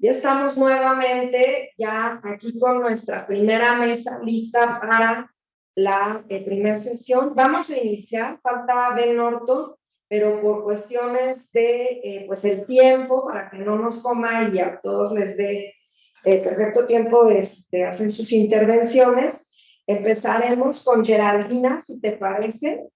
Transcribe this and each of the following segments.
Ya estamos nuevamente ya aquí con nuestra primera mesa lista para la primera sesión. Vamos a iniciar, falta Ben Norton, pero por cuestiones de pues el tiempo, para que no nos coma y a todos les dé perfecto tiempo de hacer sus intervenciones, empezaremos con Geraldina, si te parece.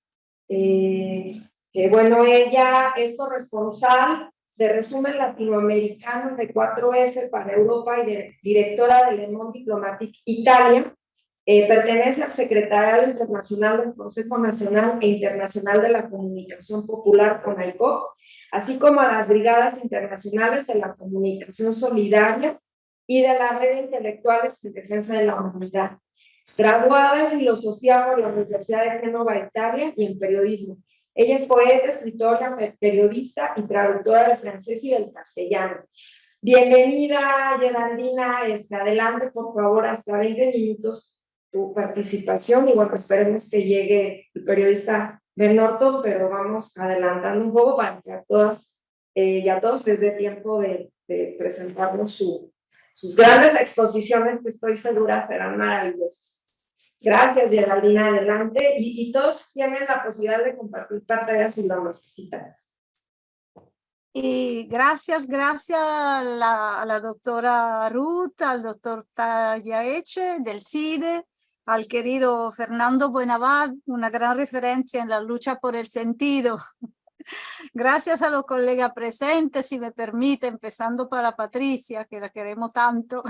Que bueno, ella es corresponsal de resumen latinoamericano de 4F para Europa y directora de Le Monde Diplomatique Italia. Pertenece al Secretariado Internacional del Consejo Nacional e Internacional de la Comunicación Popular, CONAICOP, así como a las Brigadas Internacionales de la Comunicación Solidaria y de la Red de Intelectuales en Defensa de la Humanidad. Graduada en Filosofía por la Universidad de Génova, Italia, y en Periodismo. Ella es poeta, escritora, periodista y traductora del francés y del castellano. Bienvenida, Geraldina. Adelante, por favor, hasta 20 minutos tu participación. Y bueno, esperemos que llegue el periodista Ben Norton, pero vamos adelantando un poco para que a todas y a todos les dé tiempo de presentarnos sus grandes exposiciones, que estoy segura serán maravillosas. Gracias, Geraldina, adelante. Y todos tienen la posibilidad de compartir pantalla si lo necesitan. Y gracias a la doctora Ruth, al doctor Tagliaeche del CIDE, al querido Fernando Buenavad, una gran referencia en la lucha por el sentido. Gracias a los colegas presentes, si me permite, empezando para Patricia, que la queremos tanto,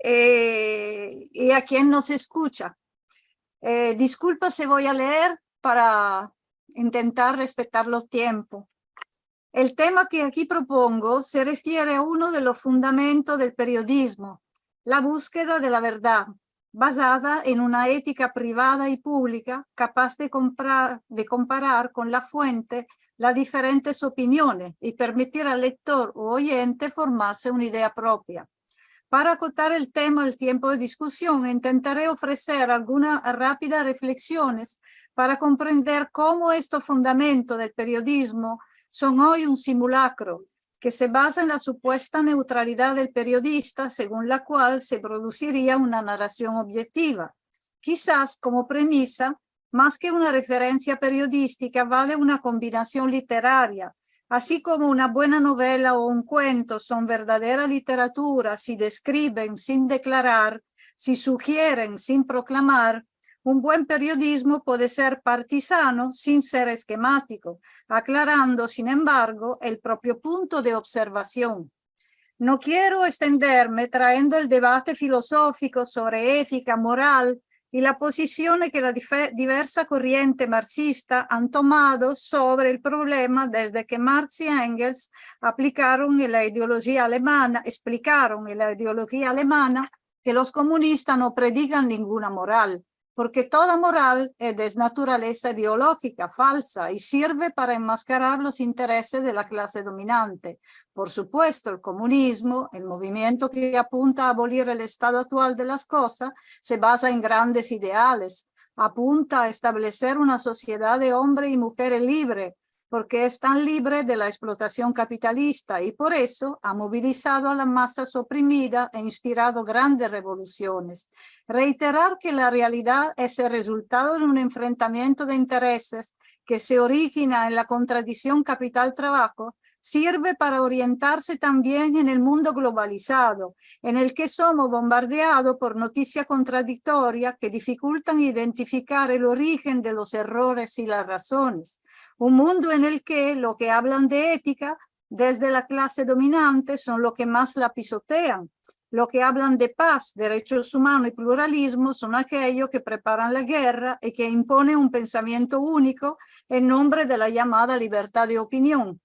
y a quien nos escucha. Disculpa si voy a leer para intentar respetar los tiempos. El tema que aquí propongo se refiere a uno de los fundamentos del periodismo, la búsqueda de la verdad, basada en una ética privada y pública capaz de comparar con la fuente las diferentes opiniones y permitir al lector o oyente formarse una idea propia. Para acotar el tema al tiempo de discusión, intentaré ofrecer algunas rápidas reflexiones para comprender cómo estos fundamentos del periodismo son hoy un simulacro que se basa en la supuesta neutralidad del periodista, según la cual se produciría una narración objetiva. Quizás como premisa, más que una referencia periodística, vale una combinación literaria. Así como una buena novela o un cuento son verdadera literatura si describen sin declarar, si sugieren sin proclamar, un buen periodismo puede ser partisano sin ser esquemático, aclarando, sin embargo, el propio punto de observación. No quiero extenderme trayendo el debate filosófico sobre ética, moral y la posición que la diversa corriente marxista han tomado sobre el problema desde que Marx y Engels explicaron en la ideología alemana que los comunistas no predican ninguna moral, porque toda moral es de naturaleza ideológica, falsa, y sirve para enmascarar los intereses de la clase dominante. Por supuesto, el comunismo, el movimiento que apunta a abolir el estado actual de las cosas, se basa en grandes ideales, apunta a establecer una sociedad de hombres y mujeres libre, porque es tan libre de la explotación capitalista y por eso ha movilizado a las masas oprimidas e inspirado grandes revoluciones. Reiterar que la realidad es el resultado de un enfrentamiento de intereses que se origina en la contradicción capital-trabajo sirve para orientarse también en el mundo globalizado, en el que somos bombardeados por noticias contradictorias que dificultan identificar el origen de los errores y las razones. Un mundo en el que lo que hablan de ética desde la clase dominante son los que más la pisotean. Lo que hablan de paz, derechos humanos y pluralismo son aquellos que preparan la guerra y que imponen un pensamiento único en nombre de la llamada libertad de opinión.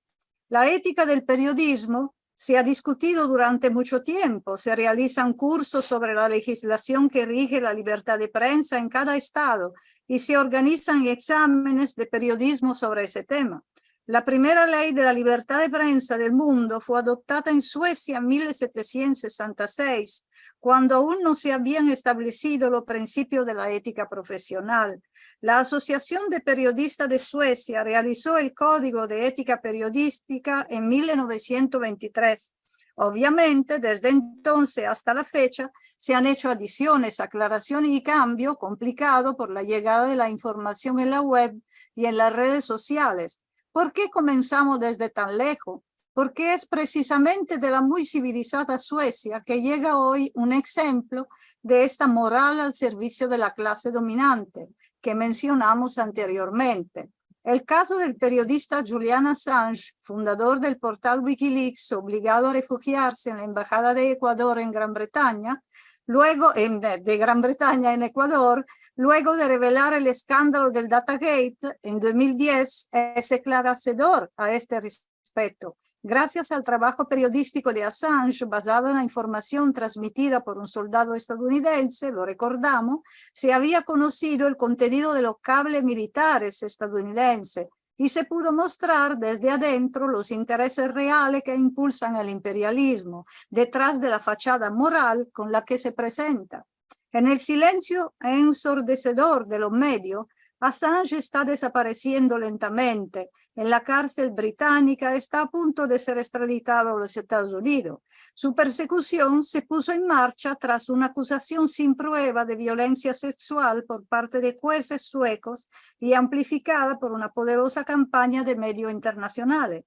La ética del periodismo se ha discutido durante mucho tiempo. Se realizan cursos sobre la legislación que rige la libertad de prensa en cada estado y se organizan exámenes de periodismo sobre ese tema. La primera ley de la libertad de prensa del mundo fue adoptada en Suecia en 1766, cuando aún no se habían establecido los principios de la ética profesional. La Asociación de Periodistas de Suecia realizó el Código de Ética Periodística en 1923, Obviamente, desde entonces hasta la fecha, se han hecho adiciones, aclaraciones y cambios complicados por la llegada de la información en la web y en las redes sociales. ¿Por qué comenzamos desde tan lejos? Porque es precisamente de la muy civilizada Suecia que llega hoy un ejemplo de esta moral al servicio de la clase dominante que mencionamos anteriormente. El caso del periodista Julian Assange, fundador del portal Wikileaks, obligado a refugiarse en la embajada de Ecuador en Gran Bretaña, de Gran Bretaña en Ecuador, luego de revelar el escándalo del Datagate en 2010, es esclarecedor a este respecto. Gracias al trabajo periodístico de Assange, basado en la información transmitida por un soldado estadounidense, lo recordamos, se había conocido el contenido de los cables militares estadounidenses y se pudo mostrar desde adentro los intereses reales que impulsan el imperialismo, detrás de la fachada moral con la que se presenta. En el silencio ensordecedor de los medios, Assange está desapareciendo lentamente. En la cárcel británica está a punto de ser extraditado a los Estados Unidos. Su persecución se puso en marcha tras una acusación sin prueba de violencia sexual por parte de jueces suecos y amplificada por una poderosa campaña de medios internacionales.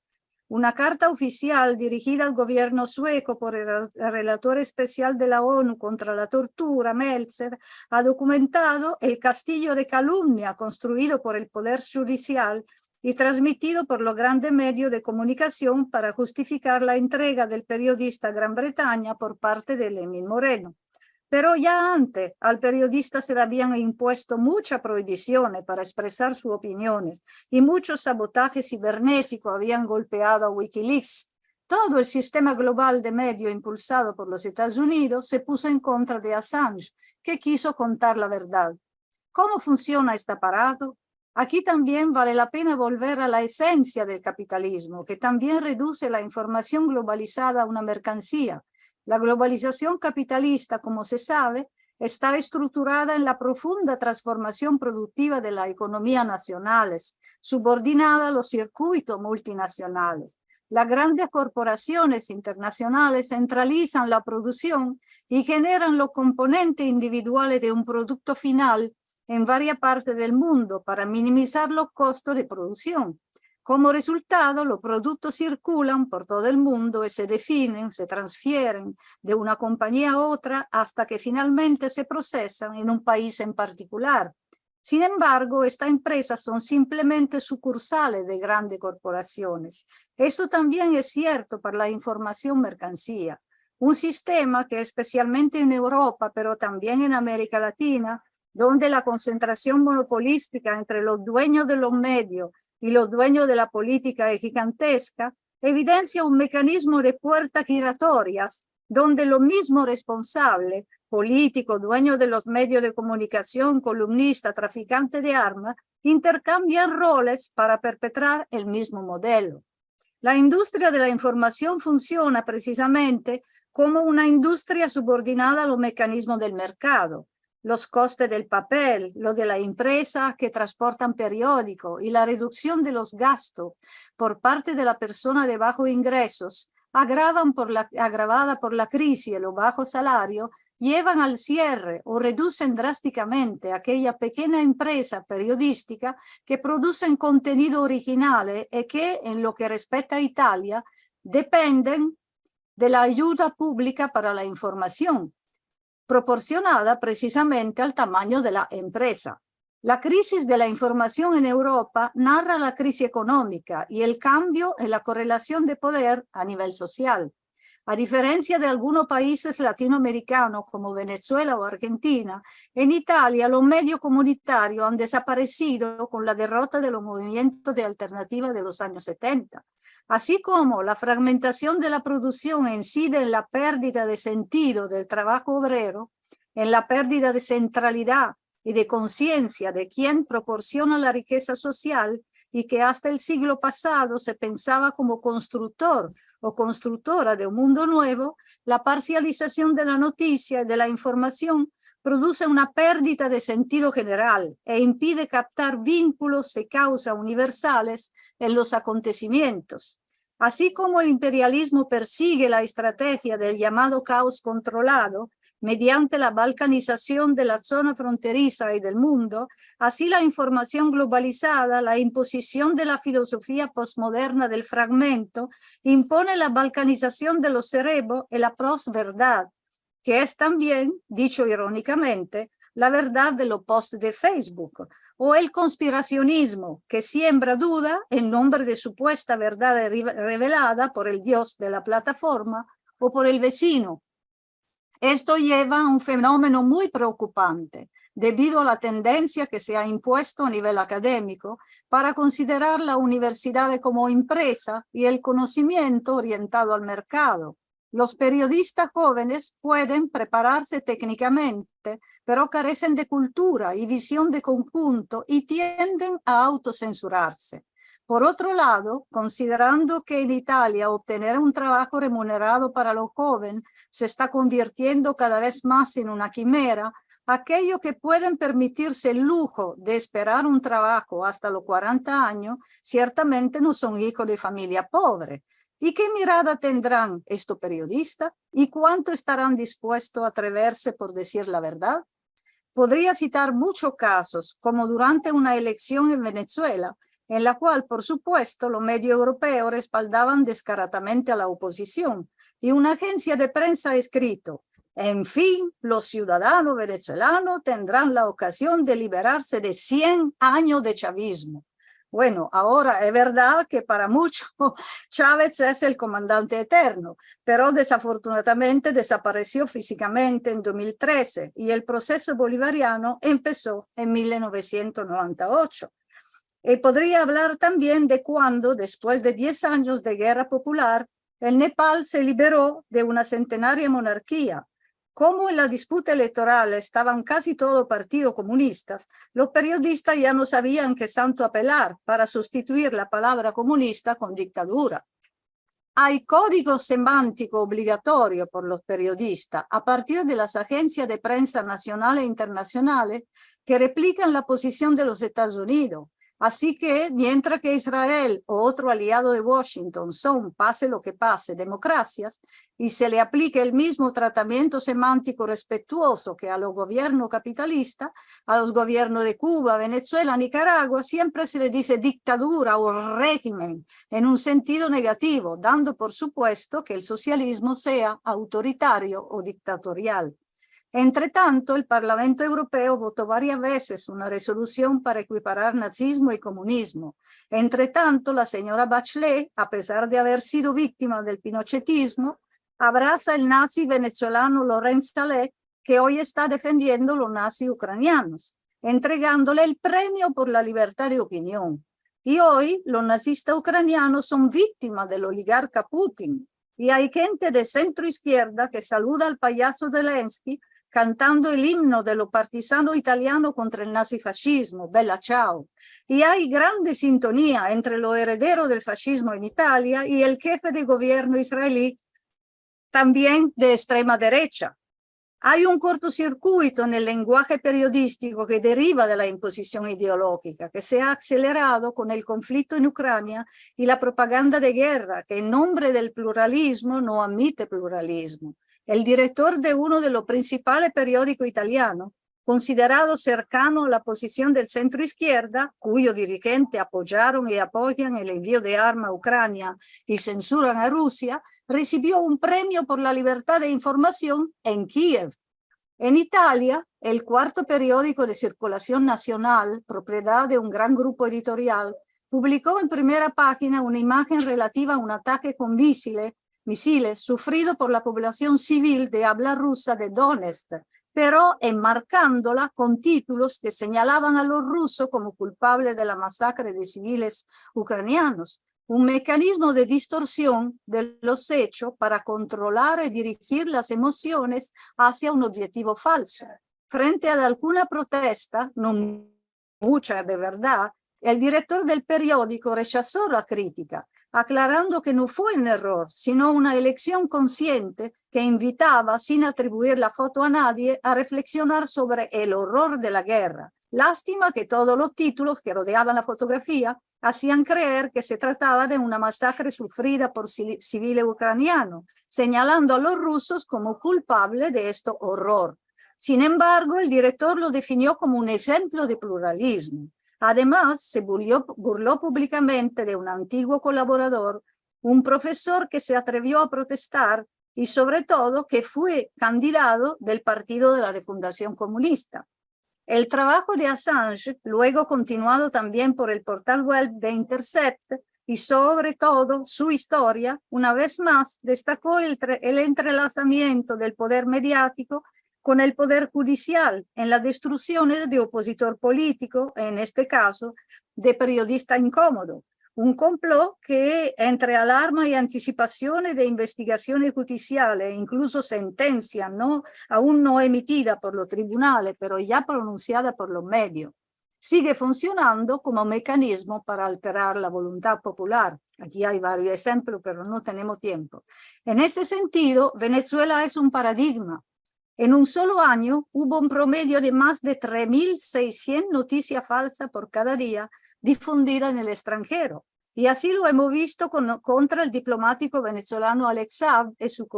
Una carta oficial dirigida al gobierno sueco por el relator especial de la ONU contra la tortura, Meltzer, ha documentado el castillo de calumnia construido por el Poder Judicial y transmitido por los grandes medios de comunicación para justificar la entrega del periodista a Gran Bretaña por parte de Lenín Moreno. Pero ya antes al periodista se le habían impuesto muchas prohibiciones para expresar sus opiniones y muchos sabotajes cibernéticos habían golpeado a Wikileaks. Todo el sistema global de medios impulsado por los Estados Unidos se puso en contra de Assange, que quiso contar la verdad. ¿Cómo funciona este aparato? Aquí también vale la pena volver a la esencia del capitalismo, que también reduce la información globalizada a una mercancía. La globalización capitalista, como se sabe, está estructurada en la profunda transformación productiva de las economías nacionales, subordinada a los circuitos multinacionales. Las grandes corporaciones internacionales centralizan la producción y generan los componentes individuales de un producto final en varias partes del mundo para minimizar los costos de producción. Como resultado, los productos circulan por todo el mundo y se definen, se transfieren de una compañía a otra hasta que finalmente se procesan en un país en particular. Sin embargo, estas empresas son simplemente sucursales de grandes corporaciones. Esto también es cierto para la información mercancía. Un sistema que especialmente en Europa, pero también en América Latina, donde la concentración monopolística entre los dueños de los medios y los dueños de la política es gigantesca, evidencia un mecanismo de puertas giratorias donde los mismos responsables, políticos, dueños de los medios de comunicación, columnistas, traficantes de armas, intercambian roles para perpetrar el mismo modelo. La industria de la información funciona precisamente como una industria subordinada a los mecanismos del mercado. Los costes del papel, lo de la empresa que transportan periódicos y la reducción de los gastos por parte de la persona de bajos ingresos, agravada por la crisis y los bajos salarios, llevan al cierre o reducen drásticamente aquella pequeña empresa periodística que producen contenido originales y que, en lo que respecta a Italia, dependen de la ayuda pública para la información, proporcionada precisamente al tamaño de la empresa. La crisis de la información en Europa narra la crisis económica y el cambio en la correlación de poder a nivel social. A diferencia de algunos países latinoamericanos como Venezuela o Argentina, en Italia los medios comunitarios han desaparecido con la derrota de los movimientos de alternativa de los años 70. Así como la fragmentación de la producción incide en la pérdida de sentido del trabajo obrero, en la pérdida de centralidad y de conciencia de quien proporciona la riqueza social y que hasta el siglo pasado se pensaba como constructor o constructora de un mundo nuevo, la parcialización de la noticia y de la información produce una pérdida de sentido general e impide captar vínculos y causas universales en los acontecimientos. Así como el imperialismo persigue la estrategia del llamado caos controlado, mediante la balcanización de la zona fronteriza y del mundo, así la información globalizada, la imposición de la filosofía postmoderna del fragmento, impone la balcanización de los cerebros y la posverdad, que es también, dicho irónicamente, la verdad de los posts de Facebook, o el conspiracionismo, que siembra duda en nombre de supuesta verdad revelada por el dios de la plataforma o por el vecino. Esto lleva a un fenómeno muy preocupante, debido a la tendencia que se ha impuesto a nivel académico para considerar la universidad como empresa y el conocimiento orientado al mercado. Los periodistas jóvenes pueden prepararse técnicamente, pero carecen de cultura y visión de conjunto y tienden a autocensurarse. Por otro lado, considerando que en Italia obtener un trabajo remunerado para los jóvenes se está convirtiendo cada vez más en una quimera, aquellos que pueden permitirse el lujo de esperar un trabajo hasta los 40 años, ciertamente no son hijos de familia pobre. ¿Y qué mirada tendrán estos periodistas? ¿Y cuánto estarán dispuestos a atreverse por decir la verdad? Podría citar muchos casos, como durante una elección en Venezuela, en la cual, por supuesto, los medios europeos respaldaban descaradamente a la oposición, y una agencia de prensa ha escrito: en fin, los ciudadanos venezolanos tendrán la ocasión de liberarse de 100 años de chavismo. Bueno, ahora es verdad que para muchos Chávez es el comandante eterno, pero desafortunadamente desapareció físicamente en 2013 y el proceso bolivariano empezó en 1998. Y podría hablar también de cuando, después de 10 años de guerra popular, el Nepal se liberó de una centenaria monarquía. Como en la disputa electoral estaban casi todos partidos comunistas, los periodistas ya no sabían qué santo apelar para sustituir la palabra comunista con dictadura. Hay código semántico obligatorio por los periodistas a partir de las agencias de prensa nacionales e internacionales que replican la posición de los Estados Unidos. Así que, mientras que Israel o otro aliado de Washington son, pase lo que pase, democracias, y se le aplique el mismo tratamiento semántico respetuoso que a los gobiernos capitalistas, a los gobiernos de Cuba, Venezuela, Nicaragua, siempre se le dice dictadura o régimen en un sentido negativo, dando por supuesto que el socialismo sea autoritario o dictatorial. Entre tanto, el Parlamento Europeo votó varias veces una resolución para equiparar nazismo y comunismo. Entre tanto, la señora Bachelet, a pesar de haber sido víctima del pinochetismo, abraza el nazi venezolano Lorenz Saleh, que hoy está defendiendo los nazis ucranianos, entregándole el premio por la libertad de opinión. Y hoy los nazistas ucranianos son víctimas del oligarca Putin. Y hay gente de centro izquierda que saluda al payaso Zelensky cantando el himno de los partisanos italianos contra el nazifascismo, Bella Ciao. Y hay grande sintonía entre los herederos del fascismo en Italia y el jefe de gobierno israelí, también de extrema derecha. Hay un cortocircuito en el lenguaje periodístico que deriva de la imposición ideológica, que se ha acelerado con el conflicto en Ucrania y la propaganda de guerra, que en nombre del pluralismo no admite pluralismo. El director de uno de los principales periódicos italianos, considerado cercano a la posición del centro izquierda, cuyo dirigente apoyaron y apoyan el envío de armas a Ucrania y censuran a Rusia, recibió un premio por la libertad de información en Kiev. En Italia, el cuarto periódico de circulación nacional, propiedad de un gran grupo editorial, publicó en primera página una imagen relativa a un ataque con misiles sufrido por la población civil de habla rusa de Donetsk, pero enmarcándola con títulos que señalaban a los rusos como culpables de la masacre de civiles ucranianos, un mecanismo de distorsión de los hechos para controlar y dirigir las emociones hacia un objetivo falso. Frente a alguna protesta, no mucha de verdad, el director del periódico rechazó la crítica, aclarando que no fue un error, sino una elección consciente que invitaba, sin atribuir la foto a nadie, a reflexionar sobre el horror de la guerra Lástima que todos los títulos que rodeaban la fotografía hacían creer que se trataba de una masacre sufrida por civiles ucranianos, señalando a los rusos como culpables de este horror. Sin embargo, el director lo definió como un ejemplo de pluralismo. Además, se burló públicamente de un antiguo colaborador, un profesor que se atrevió a protestar y sobre todo que fue candidato del Partido de la Refundación Comunista. El trabajo de Assange, luego continuado también por el portal web de Intercept y sobre todo su historia, una vez más destacó el entrelazamiento del poder mediático con el poder judicial en las destrucciones de opositor político, en este caso de periodista incómodo. Un complot que entre alarma y anticipaciones de investigaciones judiciales e incluso sentencias aún no emitida por los tribunales, pero ya pronunciada por los medios, sigue funcionando como mecanismo para alterar la voluntad popular. Aquí hay varios ejemplos, pero no tenemos tiempo. En este sentido, Venezuela es un paradigma. En un solo año hubo un promedio de más de 3.600 noticias falsas por cada día difundidas en el extranjero. Y así lo hemos visto contra el diplomático venezolano Alex Saab y su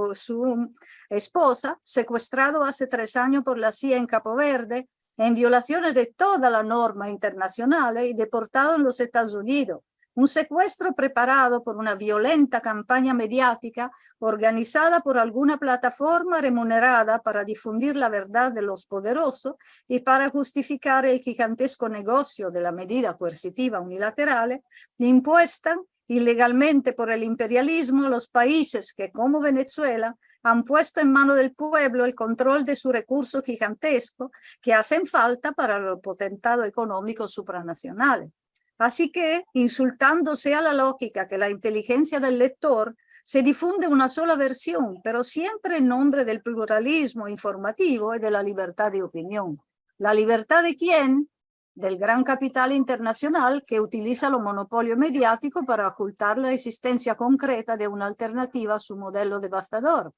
esposa, secuestrado hace 3 años por la CIA en Capo Verde, en violaciones de toda la norma internacional y deportado en los Estados Unidos. Un secuestro preparado por una violenta campaña mediática organizada por alguna plataforma remunerada para difundir la verdad de los poderosos y para justificar el gigantesco negocio de la medida coercitiva unilateral impuesta ilegalmente por el imperialismo a los países que, como Venezuela, han puesto en manos del pueblo el control de sus recursos gigantescos que hacen falta para los potentados económicos supranacionales. Así que, insultándose a la lógica que la inteligencia del lector, se difunde una sola versión, pero siempre en nombre del pluralismo informativo y de la libertad de opinión. ¿La libertad de quién? Del gran capital internacional que utiliza los monopolios mediáticos para ocultar la existencia concreta de una alternativa a su modelo devastador.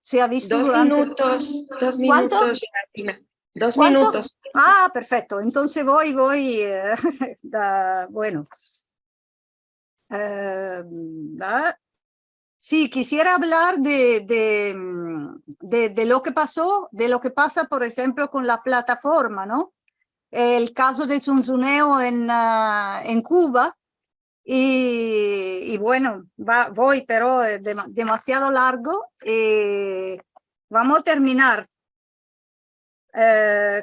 Se ha visto durante... 2 ¿Cuánto? minutos, Geraldina. 2 ¿Cuánto? minutos. Ah, perfecto. Entonces voy. Bueno. Sí, quisiera hablar de lo que pasó, de lo que pasa, por ejemplo, con la plataforma, ¿no? El caso de Zunzuneo en Cuba. Y bueno, voy, pero es demasiado largo. Vamos a terminar.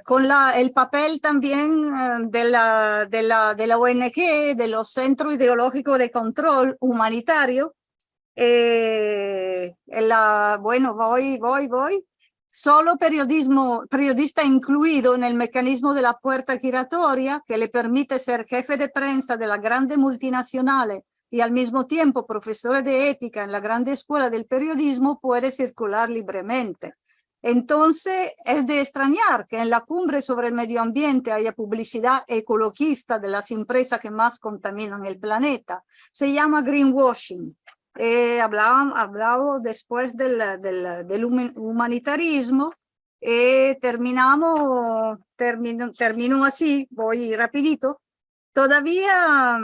Con el papel también de la ONG, de los centros ideológicos de control humanitario. Bueno, voy. Solo periodista incluido en el mecanismo de la puerta giratoria que le permite ser jefe de prensa de las grandes multinacionales y al mismo tiempo profesor de ética en la grande escuela del periodismo puede circular libremente. Entonces, es de extrañar que en la cumbre sobre el medio ambiente haya publicidad ecologista de las empresas que más contaminan el planeta. Se llama greenwashing. Hablaba después del humanitarismo. Termino así, voy rapidito. Todavía,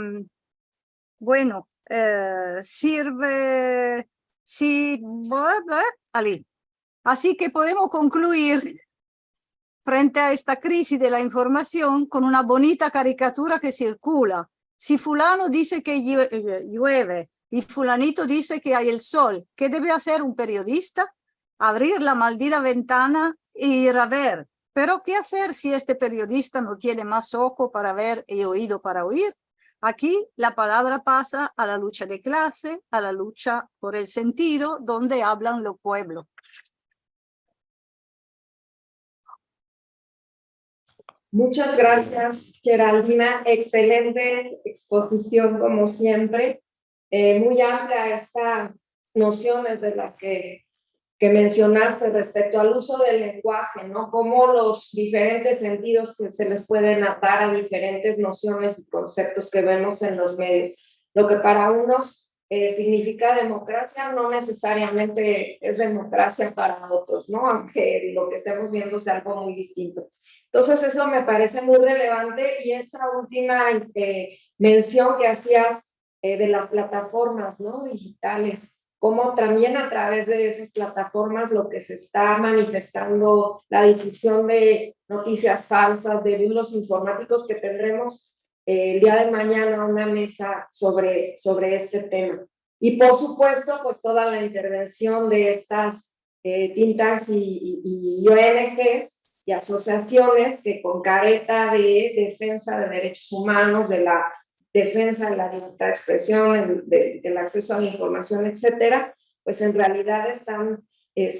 bueno, sirve, sí, allí. Así que podemos concluir frente a esta crisis de la información con una bonita caricatura que circula. Si fulano dice que llueve y fulanito dice que hay el sol, ¿qué debe hacer un periodista? Abrir la maldita ventana e ir a ver. Pero ¿qué hacer si este periodista no tiene más ojo para ver y oído para oír? Aquí la palabra pasa a la lucha de clase, a la lucha por el sentido donde hablan los pueblos. Muchas gracias, Geraldina. Excelente exposición, como siempre. Muy amplia estas nociones de las que mencionaste respecto al uso del lenguaje, ¿no? Cómo los diferentes sentidos que se les pueden atar a diferentes nociones y conceptos que vemos en los medios. Lo que para unos significa democracia, no necesariamente es democracia para otros, ¿no? Aunque lo que estemos viendo sea algo muy distinto. Entonces, eso me parece muy relevante y esta última mención que hacías de las plataformas, ¿no? Digitales, cómo también a través de esas plataformas lo que se está manifestando, la difusión de noticias falsas, de bulos informáticos, que tendremos el día de mañana una mesa sobre este tema. Y por supuesto, pues toda la intervención de estas think tanks y ONGs y asociaciones que con careta de defensa de derechos humanos, de la defensa de la libertad de expresión, del acceso a la información, etcétera, pues en realidad están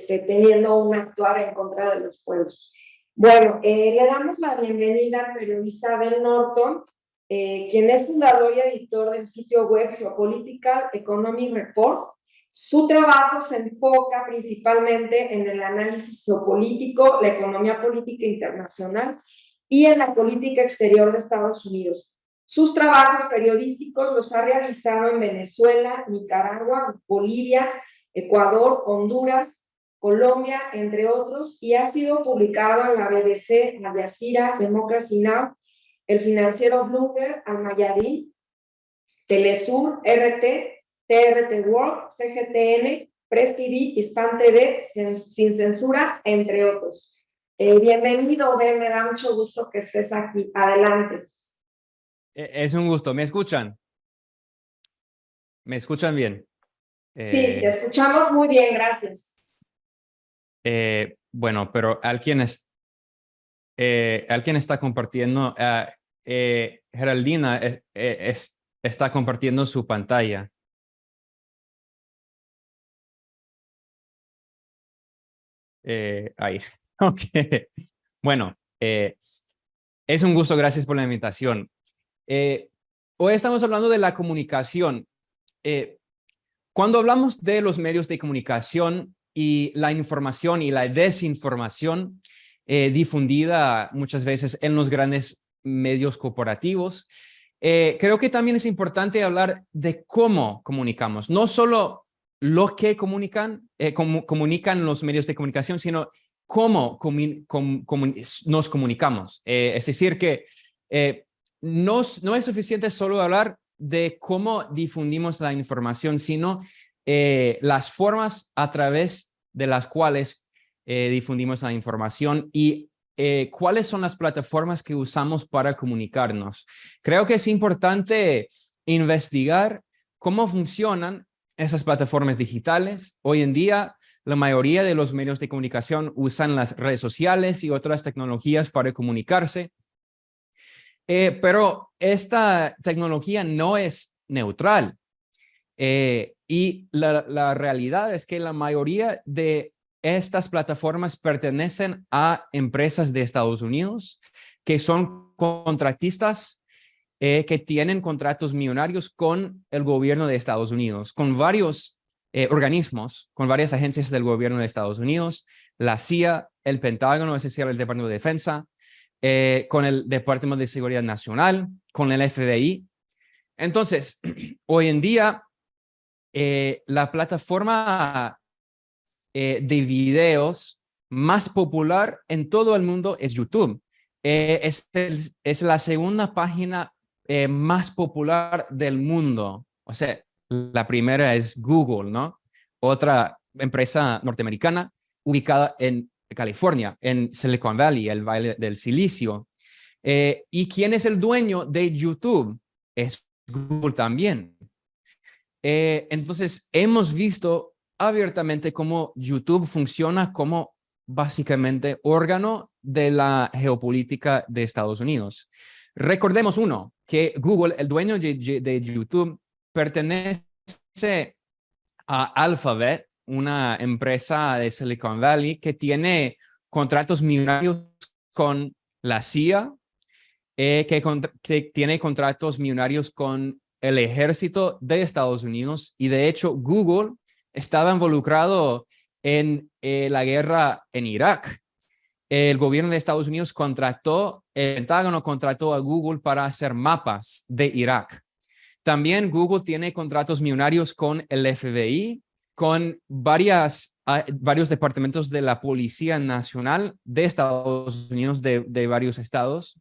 teniendo un actuar en contra de los pueblos. Bueno, le damos la bienvenida al periodista Abel Norton, quien es fundador y editor del sitio web Geopolitical Economic Report. Su trabajo se enfoca principalmente en el análisis geopolítico, la economía política internacional y en la política exterior de Estados Unidos. Sus trabajos periodísticos los ha realizado en Venezuela, Nicaragua, Bolivia, Ecuador, Honduras, Colombia, entre otros, y ha sido publicado en la BBC, Al Jazeera, Democracy Now!, El Financiero, Bloomberg, Al Mayadin, Telesur, RT, TRT World, CGTN, Press TV, Hispan TV, Sin Censura, entre otros. Bienvenido, Ben, me da mucho gusto que estés aquí. Adelante. Es un gusto. ¿Me escuchan? ¿Me escuchan bien? Sí, te escuchamos muy bien, gracias. Bueno, pero alguien está compartiendo. Geraldina está compartiendo su pantalla. Ahí. Ok. Bueno, es un gusto. Gracias por la invitación. Hoy estamos hablando de la comunicación. Cuando hablamos de los medios de comunicación y la información y la desinformación difundida muchas veces en los grandes medios corporativos, creo que también es importante hablar de cómo comunicamos, no solo lo que comunican los medios de comunicación, sino cómo nos comunicamos. Es decir, que no es suficiente solo hablar de cómo difundimos la información, sino las formas a través de las cuales difundimos la información y cuáles son las plataformas que usamos para comunicarnos. Creo que es importante investigar cómo funcionan esas plataformas digitales. Hoy en día, la mayoría de los medios de comunicación usan las redes sociales y otras tecnologías para comunicarse. Pero esta tecnología no es neutral. Y la realidad es que la mayoría de estas plataformas pertenecen a empresas de Estados Unidos que son contratistas que tienen contratos millonarios con el gobierno de Estados Unidos, con varios organismos, con varias agencias del gobierno de Estados Unidos, la CIA, el Pentágono, es decir, el Departamento de Defensa, con el Departamento de Seguridad Nacional, con el FBI. Entonces, hoy en día, la plataforma de videos más popular en todo el mundo es YouTube. Es la segunda página más popular del mundo. O sea, la primera es Google, ¿no? Otra empresa norteamericana ubicada en California, en Silicon Valley, el Valle del Silicio. ¿Y quién es el dueño de YouTube? Es Google también. Entonces, hemos visto abiertamente cómo YouTube funciona como básicamente órgano de la geopolítica de Estados Unidos. Recordemos que Google, el dueño de YouTube, pertenece a Alphabet, una empresa de Silicon Valley que tiene contratos millonarios con la CIA, que tiene contratos millonarios con el ejército de Estados Unidos, y de hecho Google estaba involucrado en la guerra en Irak. El gobierno de Estados Unidos el Pentágono contrató a Google para hacer mapas de Irak. También Google tiene contratos millonarios con el FBI, con varios departamentos de la Policía Nacional de Estados Unidos, de varios estados,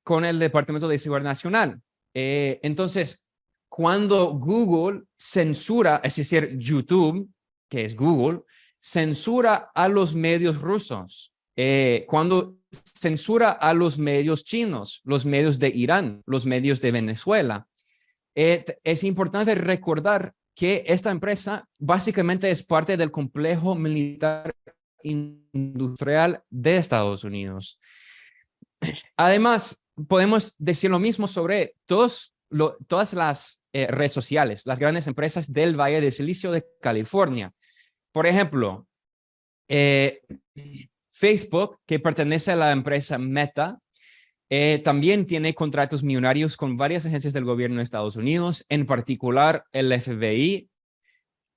con el Departamento de Seguridad Nacional. Entonces, cuando Google censura, es decir, YouTube, que es Google, censura a los medios rusos, cuando censura a los medios chinos, los medios de Irán, los medios de Venezuela, es importante recordar que esta empresa básicamente es parte del complejo militar industrial de Estados Unidos. Además, podemos decir lo mismo sobre todas las redes sociales, las grandes empresas del Valle de Silicio de California. Por ejemplo, Facebook, que pertenece a la empresa Meta, también tiene contratos millonarios con varias agencias del gobierno de Estados Unidos, en particular el FBI,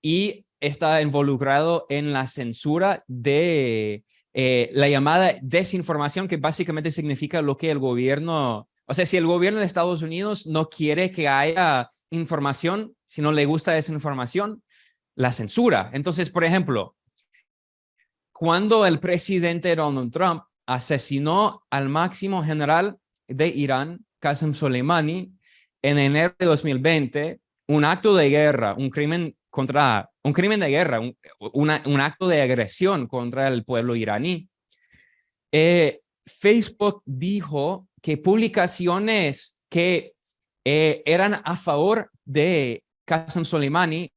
y está involucrado en la censura de la llamada desinformación, que básicamente significa lo que el gobierno, o sea, si el gobierno de Estados Unidos no quiere que haya información, si no le gusta esa información, la censura. Entonces, por ejemplo, cuando el presidente Donald Trump asesinó al máximo general de Irán, Qasem Soleimani, en enero de 2020, un acto de guerra, un crimen de guerra, un acto de agresión contra el pueblo iraní. Facebook dijo que publicaciones que eran a favor de Qasem Soleimani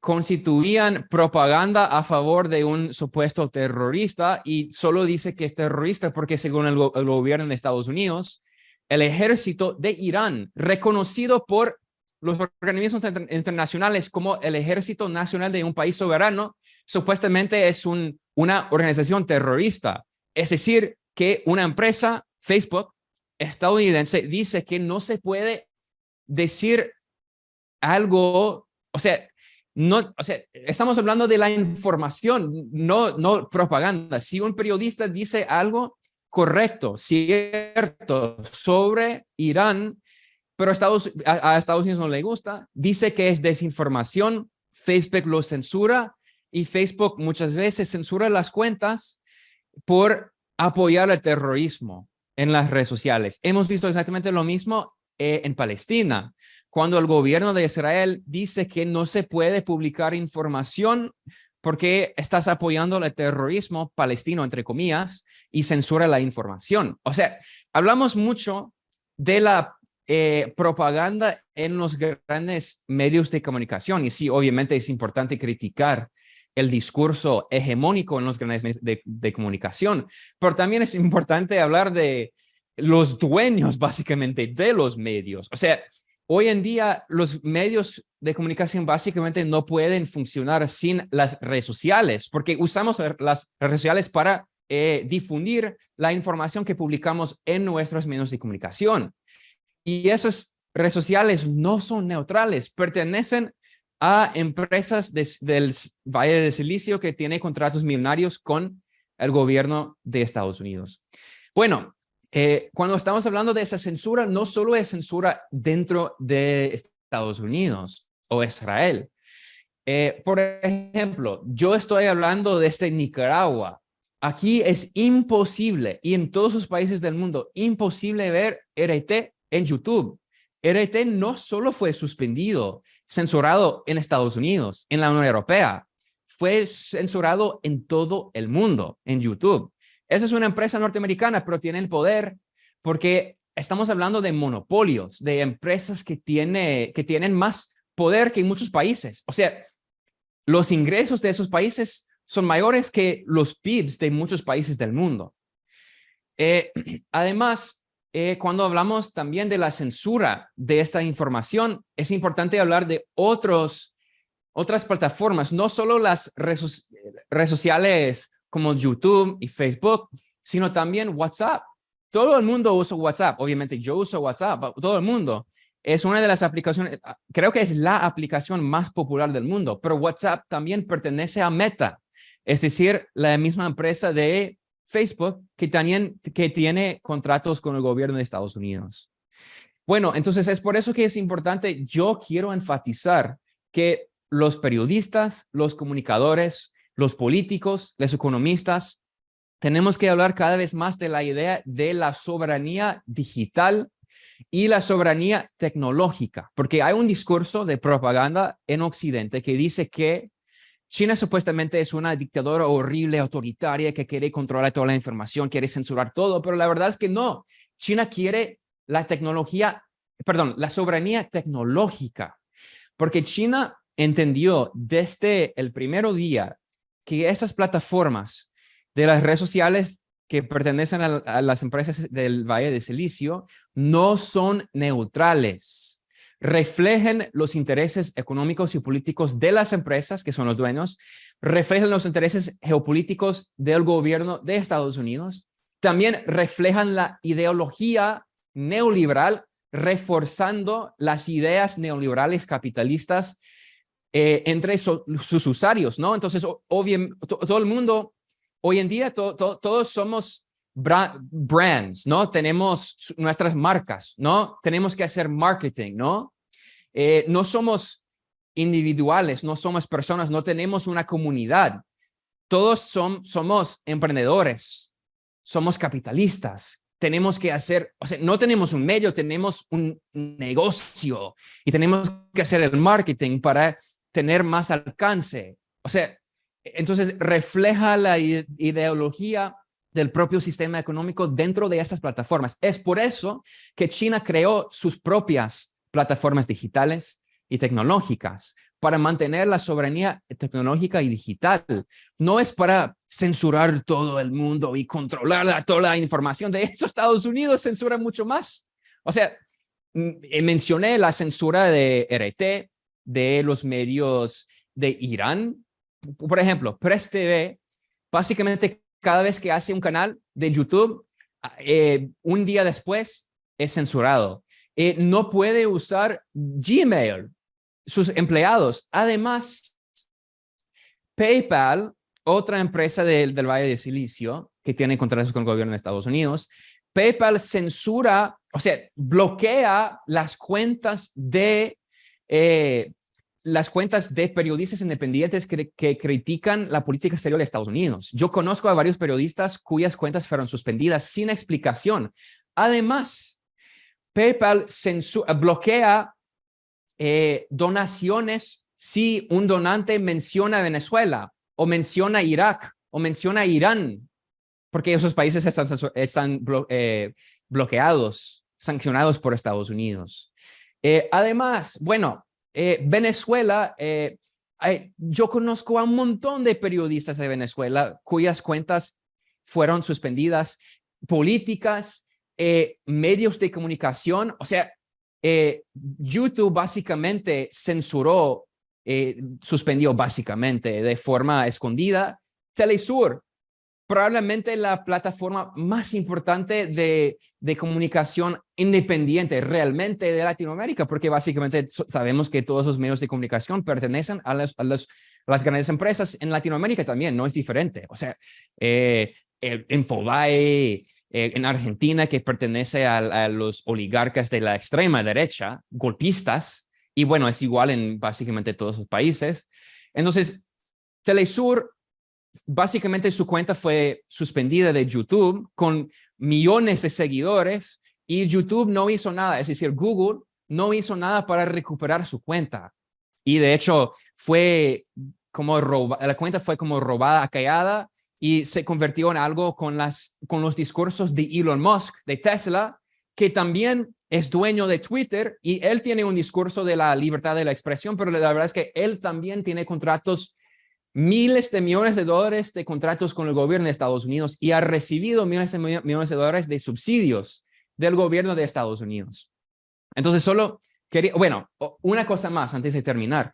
constituían propaganda a favor de un supuesto terrorista, y solo dice que es terrorista porque, según el gobierno de Estados Unidos, el ejército de Irán, reconocido por los organismos internacionales como el Ejército Nacional de un país soberano, supuestamente es una organización terrorista. Es decir, que una empresa, Facebook, estadounidense, dice que no se puede decir algo, o sea, estamos hablando de la información, no propaganda. Si un periodista dice algo correcto, cierto, sobre Irán, pero a Estados Unidos no le gusta, dice que es desinformación, Facebook lo censura, y Facebook muchas veces censura las cuentas por apoyar el terrorismo en las redes sociales. Hemos visto exactamente lo mismo en Palestina, cuando el gobierno de Israel dice que no se puede publicar información porque estás apoyando el terrorismo palestino, entre comillas, y censura la información. O sea, hablamos mucho de la propaganda en los grandes medios de comunicación, y sí, obviamente es importante criticar el discurso hegemónico en los grandes medios de comunicación, pero también es importante hablar de los dueños, básicamente, de los medios. O sea, hoy en día los medios de comunicación básicamente no pueden funcionar sin las redes sociales, porque usamos las redes sociales para difundir la información que publicamos en nuestros medios de comunicación. Y esas redes sociales no son neutrales, pertenecen a empresas del Valle de Silicio que tiene contratos millonarios con el gobierno de Estados Unidos. Bueno, cuando estamos hablando de esa censura, no solo es censura dentro de Estados Unidos o Israel. Por ejemplo, yo estoy hablando desde Nicaragua. Aquí es imposible, y en todos los países del mundo, imposible ver RT en YouTube. RT no solo fue suspendido, censurado en Estados Unidos, en la Unión Europea, fue censurado en todo el mundo en YouTube. Esa es una empresa norteamericana, pero tiene el poder porque estamos hablando de monopolios, de empresas que tienen más poder que en muchos países. O sea, los ingresos de esos países son mayores que los PIBs de muchos países del mundo. Además, cuando hablamos también de la censura de esta información, es importante hablar de otras plataformas, no solo las redes sociales como YouTube y Facebook, sino también WhatsApp. Todo el mundo usa WhatsApp. Obviamente yo uso WhatsApp, todo el mundo. Es una de las aplicaciones, creo que es la aplicación más popular del mundo, pero WhatsApp también pertenece a Meta, es decir, la misma empresa de Facebook que tiene contratos con el gobierno de Estados Unidos. Bueno, entonces es por eso que es importante, yo quiero enfatizar que los periodistas, los comunicadores, los políticos, los economistas, tenemos que hablar cada vez más de la idea de la soberanía digital y la soberanía tecnológica, porque hay un discurso de propaganda en Occidente que dice que China supuestamente es una dictadura horrible, autoritaria, que quiere controlar toda la información, quiere censurar todo, pero la verdad es que no. China quiere la tecnología, perdón, la soberanía tecnológica, porque China entendió desde el primer día que estas plataformas de las redes sociales que pertenecen a las empresas del Valle de Silicio no son neutrales. Reflejan los intereses económicos y políticos de las empresas, que son los dueños, reflejan los intereses geopolíticos del gobierno de Estados Unidos, también reflejan la ideología neoliberal, reforzando las ideas neoliberales capitalistas entre sus usuarios, ¿no? Entonces, obviamente, todo el mundo, hoy en día, todos somos brands, ¿no? Tenemos nuestras marcas, ¿no? Tenemos que hacer marketing, ¿no? No somos individuales, no somos personas, no tenemos una comunidad. Todos somos emprendedores, somos capitalistas. Tenemos que hacer, o sea, no tenemos un medio, tenemos un negocio y tenemos que hacer el marketing para tener más alcance. O sea, entonces refleja la ideología del propio sistema económico dentro de estas plataformas. Es por eso que China creó sus propias plataformas digitales y tecnológicas para mantener la soberanía tecnológica y digital. No es para censurar todo el mundo y controlar toda la información. De hecho, Estados Unidos censura mucho más. O sea, mencioné la censura de RT, de los medios de Irán. Por ejemplo, Press TV, básicamente cada vez que hace un canal de YouTube, un día después es censurado. No puede usar Gmail, sus empleados. Además, PayPal, otra empresa del Valle de Silicio, que tiene contratos con el gobierno de Estados Unidos, PayPal censura, o sea, bloquea las cuentas de periodistas independientes que critican la política exterior de Estados Unidos. Yo conozco a varios periodistas cuyas cuentas fueron suspendidas sin explicación. Además, PayPal bloquea donaciones si un donante menciona Venezuela o menciona Irak o menciona Irán, porque esos países están bloqueados, sancionados por Estados Unidos. Además, bueno, Venezuela, yo conozco a un montón de periodistas de Venezuela cuyas cuentas fueron suspendidas, políticas, medios de comunicación. O sea, YouTube básicamente censuró, suspendió básicamente de forma escondida Telesur, probablemente la plataforma más importante de comunicación independiente realmente de Latinoamérica, porque básicamente sabemos que todos los medios de comunicación pertenecen a las grandes empresas en Latinoamérica también, no es diferente. O sea, el Infobae en Argentina, que pertenece a los oligarcas de la extrema derecha, golpistas, y bueno, es igual en básicamente todos los países. Entonces, Telesur, básicamente su cuenta fue suspendida de YouTube con millones de seguidores y YouTube no hizo nada. Es decir, Google no hizo nada para recuperar su cuenta. Y de hecho, la cuenta fue como robada, callada, y se convirtió en algo con los discursos de Elon Musk, de Tesla, que también es dueño de Twitter, y él tiene un discurso de la libertad de la expresión, pero la verdad es que él también tiene contratos, miles de millones de dólares de contratos con el gobierno de Estados Unidos y ha recibido miles de millones de dólares de subsidios del gobierno de Estados Unidos. Entonces, solo quería, bueno, una cosa más antes de terminar.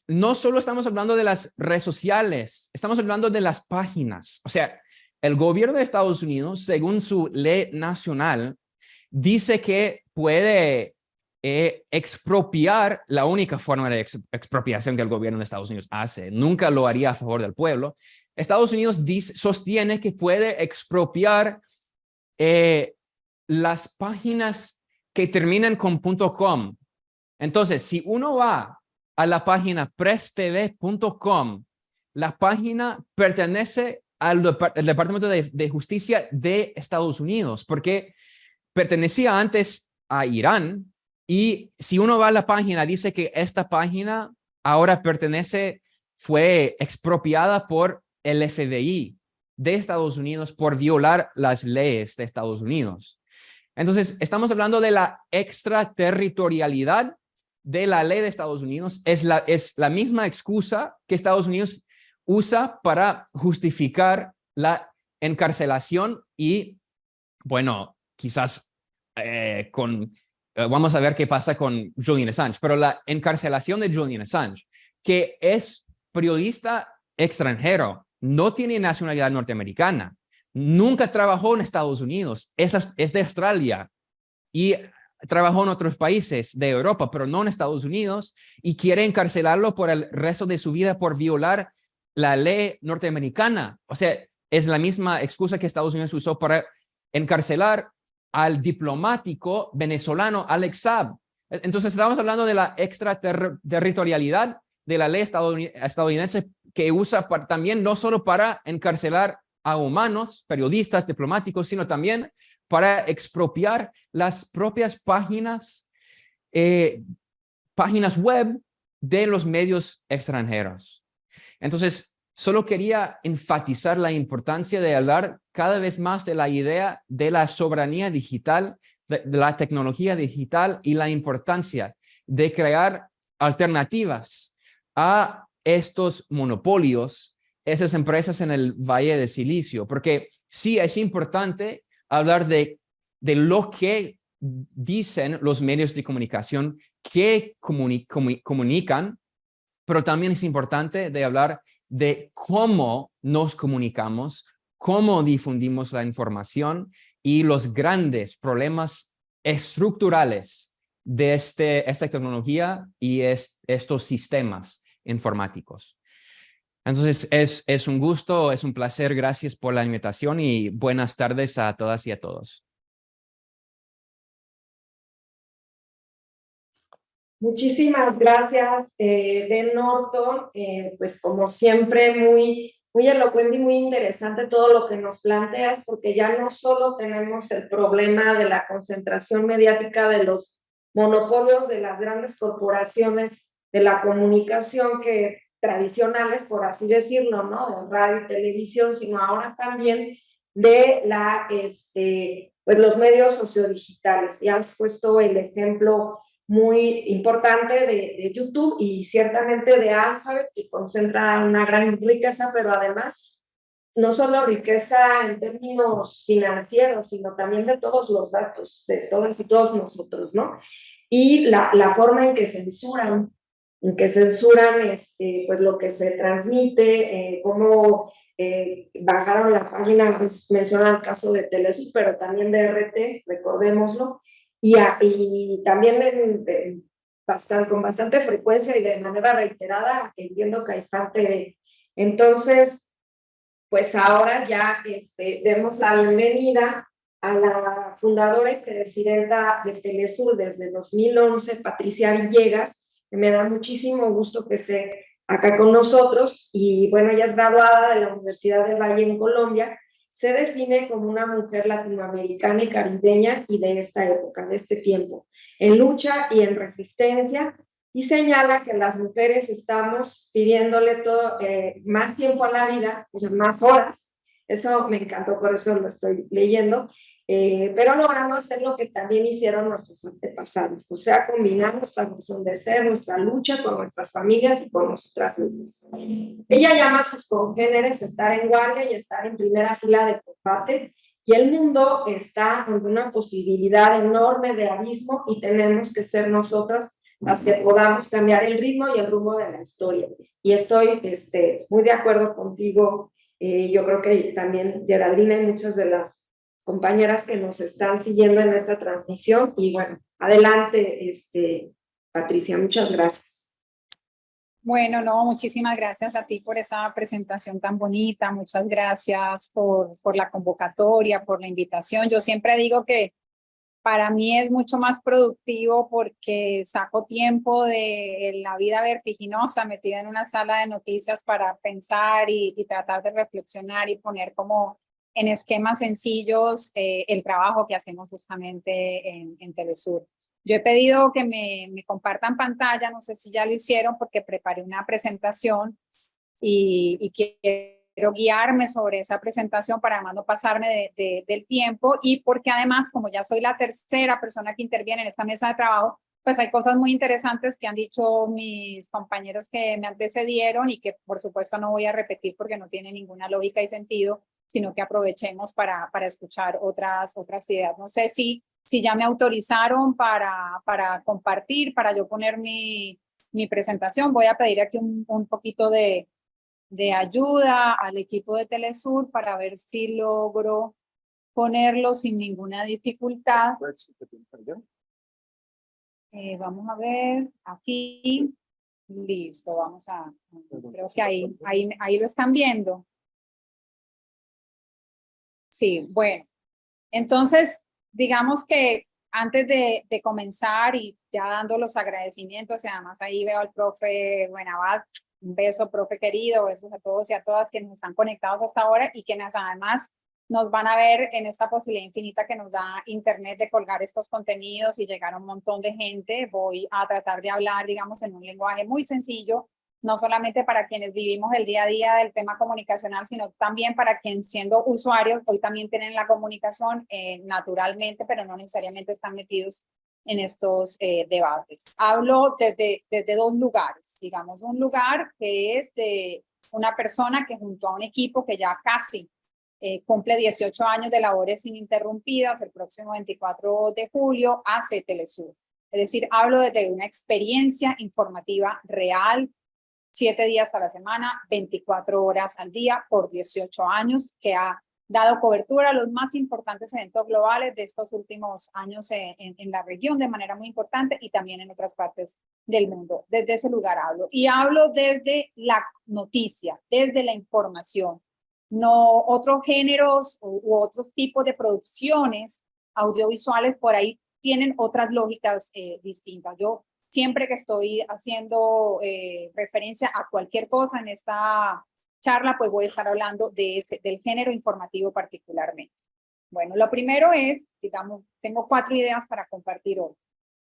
No solo estamos hablando de las redes sociales, estamos hablando de las páginas. O sea, el gobierno de Estados Unidos, según su ley nacional, dice que puede expropiar. La única forma de expropiación que el gobierno de Estados Unidos hace, nunca lo haría a favor del pueblo. Estados Unidos sostiene que puede expropiar las páginas que terminan con .com. Entonces, si uno va a la página presstv.com, la página pertenece al Departamento de Justicia de Estados Unidos, porque pertenecía antes a Irán, y si uno va a la página, dice que esta página ahora fue expropiada por el FBI de Estados Unidos por violar las leyes de Estados Unidos. Entonces, estamos hablando de la extraterritorialidad de la ley de Estados Unidos. Es la misma excusa que Estados Unidos usa para justificar la encarcelación y, bueno, quizás vamos a ver qué pasa con Julian Assange, pero la encarcelación de Julian Assange, que es periodista extranjero, no tiene nacionalidad norteamericana, nunca trabajó en Estados Unidos, es de Australia y trabajó en otros países de Europa, pero no en Estados Unidos, y quiere encarcelarlo por el resto de su vida por violar la ley norteamericana. O sea, es la misma excusa que Estados Unidos usó para encarcelar al diplomático venezolano Alex Saab. Entonces, estamos hablando de la extraterritorialidad de la ley estadounidense que usa también no solo para encarcelar a humanos, periodistas, diplomáticos, sino también para expropiar las propias páginas web de los medios extranjeros. Entonces, solo quería enfatizar la importancia de hablar cada vez más de la idea de la soberanía digital, de la tecnología digital y la importancia de crear alternativas a estos monopolios, esas empresas en el Valle de Silicio, porque sí es importante hablar de lo que dicen los medios de comunicación que comunican, pero también es importante de hablar de cómo nos comunicamos, cómo difundimos la información y los grandes problemas estructurales de esta tecnología y estos sistemas informáticos. Entonces, es un gusto, es un placer. Gracias por la invitación y buenas tardes a todas y a todos. Muchísimas gracias, Ben Norton. Pues como siempre, muy elocuente y muy interesante todo lo que nos planteas, porque ya no solo tenemos el problema de la concentración mediática de los monopolios de las grandes corporaciones de la comunicación que tradicionales, por así decirlo, ¿no? De radio y televisión, sino ahora también de pues los medios sociodigitales. Ya has puesto el ejemplo muy importante de YouTube y ciertamente de Alphabet, que concentra una gran riqueza, pero además no solo riqueza en términos financieros, sino también de todos los datos, de todas y todos nosotros, ¿no? Y la forma en que censuran pues lo que se transmite, cómo bajaron la página, pues, mencionan el caso de Telesur, pero también de RT, recordémoslo, y también con bastante frecuencia y de manera reiterada, entiendo que Star TV. Entonces, pues ahora ya demos la bienvenida a la fundadora y presidenta de Telesur desde 2011, Patricia Villegas, que me da muchísimo gusto que esté acá con nosotros. Y bueno, ella es graduada de la Universidad del Valle en Colombia. Se define como una mujer latinoamericana y caribeña y de esta época, de este tiempo, en lucha y en resistencia, y señala que las mujeres estamos pidiéndole más tiempo a la vida, o sea, más horas. Eso me encantó, por eso lo estoy leyendo, pero logrando hacer lo que también hicieron nuestros antepasados, o sea, combinar nuestra razón de ser, nuestra lucha con nuestras familias y con nosotras mismas. Ella llama a sus congéneres a estar en guardia y a estar en primera fila de combate, y el mundo está ante una posibilidad enorme de abismo y tenemos que ser nosotras las que podamos cambiar el ritmo y el rumbo de la historia. Y estoy muy de acuerdo contigo. Yo creo que también Geraldine y muchas de las compañeras que nos están siguiendo en esta transmisión. Y bueno, adelante, Patricia, muchas gracias. Bueno, no, muchísimas gracias a ti por esa presentación tan bonita. Muchas gracias por la convocatoria, por la invitación. Yo siempre digo que para mí es mucho más productivo porque saco tiempo de la vida vertiginosa metida en una sala de noticias para pensar y tratar de reflexionar y poner como en esquemas sencillos el trabajo que hacemos justamente en Telesur. Yo he pedido que me compartan pantalla, no sé si ya lo hicieron porque preparé una presentación y quiero guiarme sobre esa presentación para además no pasarme del tiempo y porque además, como ya soy la tercera persona que interviene en esta mesa de trabajo, pues hay cosas muy interesantes que han dicho mis compañeros que me antecedieron y que por supuesto no voy a repetir porque no tiene ninguna lógica y sentido, sino que aprovechemos para escuchar otras ideas. No sé si ya me autorizaron para compartir, para yo poner mi presentación. Voy a pedir aquí un poquito de ayuda al equipo de Telesur para ver si logro ponerlo sin ninguna dificultad. Vamos a ver aquí. Listo, vamos a, creo que ahí lo están viendo. Sí, bueno. Entonces, digamos que antes de comenzar y ya dando los agradecimientos, y además ahí veo al profe Buenabad, un beso, profe querido, besos a todos y a todas quienes están conectados hasta ahora y quienes además nos van a ver en esta posibilidad infinita que nos da Internet de colgar estos contenidos y llegar a un montón de gente. Voy a tratar de hablar, digamos, en un lenguaje muy sencillo, no solamente para quienes vivimos el día a día del tema comunicacional, sino también para quienes siendo usuarios hoy también tienen la comunicación naturalmente, pero no necesariamente están metidos en estos debates. Hablo desde dos lugares, digamos, un lugar que es de una persona que junto a un equipo que ya casi cumple 18 años de labores ininterrumpidas, el próximo 24 de julio hace Telesur. Es decir, hablo desde una experiencia informativa real, 7 días a la semana, 24 horas al día, por 18 años, que ha dado cobertura a los más importantes eventos globales de estos últimos años en la región de manera muy importante y también en otras partes del mundo. Desde ese lugar hablo. Y hablo desde la noticia, desde la información, no otros géneros u otros tipos de producciones audiovisuales por ahí tienen otras lógicas distintas. Yo siempre que estoy haciendo referencia a cualquier cosa en esta charla, pues voy a estar hablando del género informativo particularmente. Bueno, lo primero es, digamos, tengo 4 ideas para compartir hoy.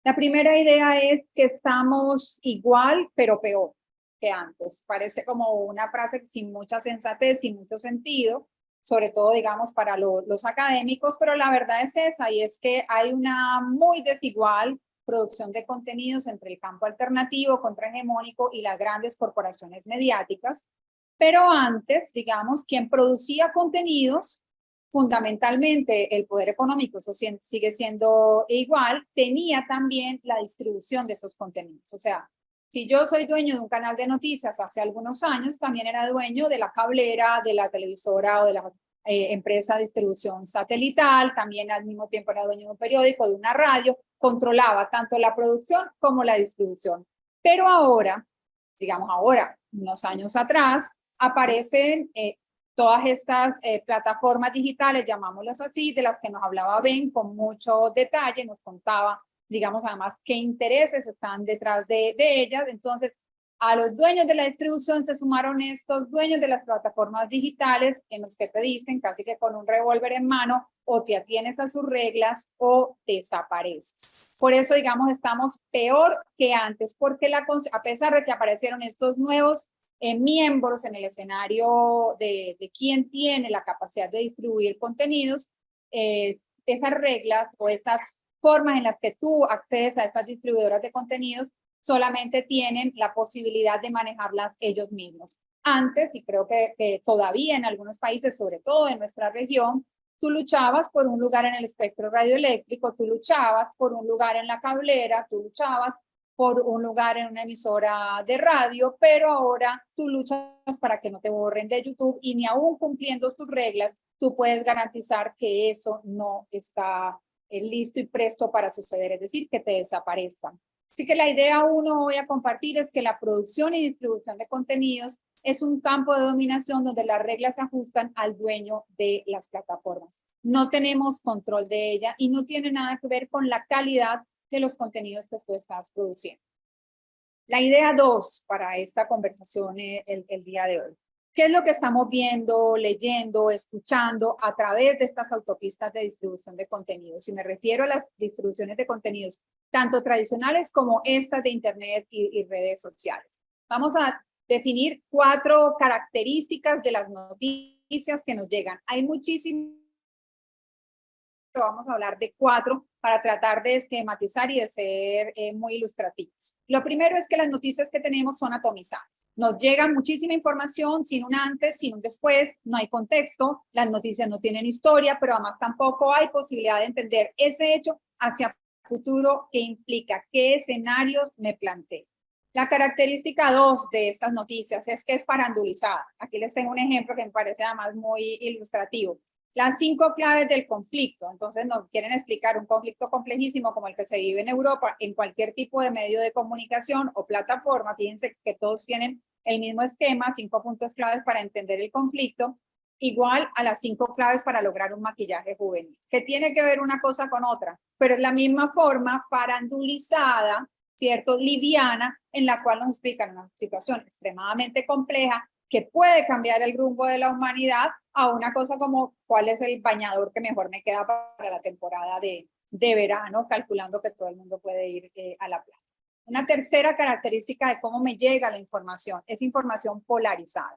La primera idea es que estamos igual, pero peor que antes. Parece como una frase sin mucha sensatez, sin mucho sentido, sobre todo, digamos, para los académicos, pero la verdad es esa, y es que hay una muy desigual producción de contenidos entre el campo alternativo, contrahegemónico y las grandes corporaciones mediáticas. Pero antes, digamos, quien producía contenidos, fundamentalmente el poder económico, eso sigue siendo igual, tenía también la distribución de esos contenidos. O sea, si yo soy dueño de un canal de noticias hace algunos años, también era dueño de la cablera, de la televisora o de la empresa de distribución satelital, también al mismo tiempo era dueño de un periódico, de una radio, controlaba tanto la producción como la distribución. Pero ahora, digamos ahora, unos años atrás, aparecen todas estas plataformas digitales, llamámoslas así, de las que nos hablaba Ben con mucho detalle, nos contaba, digamos, además qué intereses están detrás de ellas. Entonces, a los dueños de la distribución se sumaron estos dueños de las plataformas digitales en los que te dicen casi que con un revólver en mano o te atienes a sus reglas o desapareces. Por eso, digamos, estamos peor que antes, porque a pesar de que aparecieron estos nuevos miembros en el escenario de quién tiene la capacidad de distribuir contenidos, esas reglas o esas formas en las que tú accedes a estas distribuidoras de contenidos solamente tienen la posibilidad de manejarlas ellos mismos. Antes, y creo que todavía en algunos países, sobre todo en nuestra región, tú luchabas por un lugar en el espectro radioeléctrico, tú luchabas por un lugar en la cablera, tú luchabas por un lugar en una emisora de radio, pero ahora tú luchas para que no te borren de YouTube y ni aún cumpliendo sus reglas, tú puedes garantizar que eso no está listo y presto para suceder, es decir, que te desaparezcan. Así que la idea 1 voy a compartir es que la producción y distribución de contenidos es un campo de dominación donde las reglas se ajustan al dueño de las plataformas. no tenemos control de ella y no tiene nada que ver con la calidad de los contenidos que tú estás produciendo. La idea 2 para esta conversación el día de hoy. ¿Qué es lo que estamos viendo, leyendo, escuchando a través de estas autopistas de distribución de contenidos? Y me refiero a las distribuciones de contenidos, tanto tradicionales como estas de Internet y redes sociales. Vamos a definir 4 características de las noticias que nos llegan. Hay muchísimas, pero vamos a hablar de 4 para tratar de esquematizar y de ser muy ilustrativos. Lo primero es que las noticias que tenemos son atomizadas. Nos llega muchísima información sin un antes, sin un después, no hay contexto, las noticias no tienen historia, pero además tampoco hay posibilidad de entender ese hecho hacia futuro que implica, qué escenarios me planteo. La característica 2 de estas noticias es que es farandulizada. Aquí les tengo un ejemplo que me parece además muy ilustrativo. Las 5 claves del conflicto. Entonces nos quieren explicar un conflicto complejísimo como el que se vive en Europa en cualquier tipo de medio de comunicación o plataforma. Fíjense que todos tienen el mismo esquema, 5 puntos claves para entender el conflicto, igual a las 5 claves para lograr un maquillaje juvenil. Que tiene que ver una cosa con otra, pero es la misma forma farandulizada, ¿cierto? Liviana, en la cual nos explican una situación extremadamente compleja que puede cambiar el rumbo de la humanidad a una cosa como cuál es el bañador que mejor me queda para la temporada de verano, calculando que todo el mundo puede ir a la playa. Una tercera característica de cómo me llega la información es información polarizada.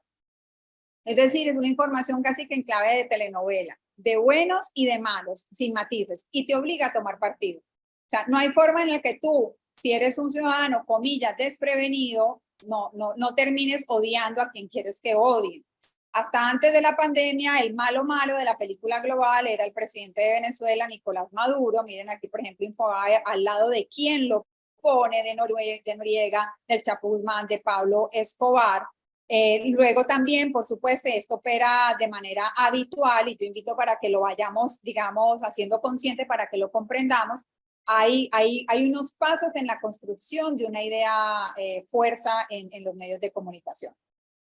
Es decir, es una información casi que en clave de telenovela, de buenos y de malos, sin matices, y te obliga a tomar partido. O sea, no hay forma en la que tú, si eres un ciudadano, comillas, desprevenido, no termines odiando a quien quieres que odien. Hasta antes de la pandemia, el malo de la película global era el presidente de Venezuela, Nicolás Maduro. Miren aquí, por ejemplo, Infobae, al lado de quién lo pone, de Noriega, del Chapo Guzmán, de Pablo Escobar. Luego también, por supuesto, esto opera de manera habitual y yo invito para que lo vayamos, digamos, haciendo consciente para que lo comprendamos. Hay unos pasos en la construcción de una idea fuerza en los medios de comunicación.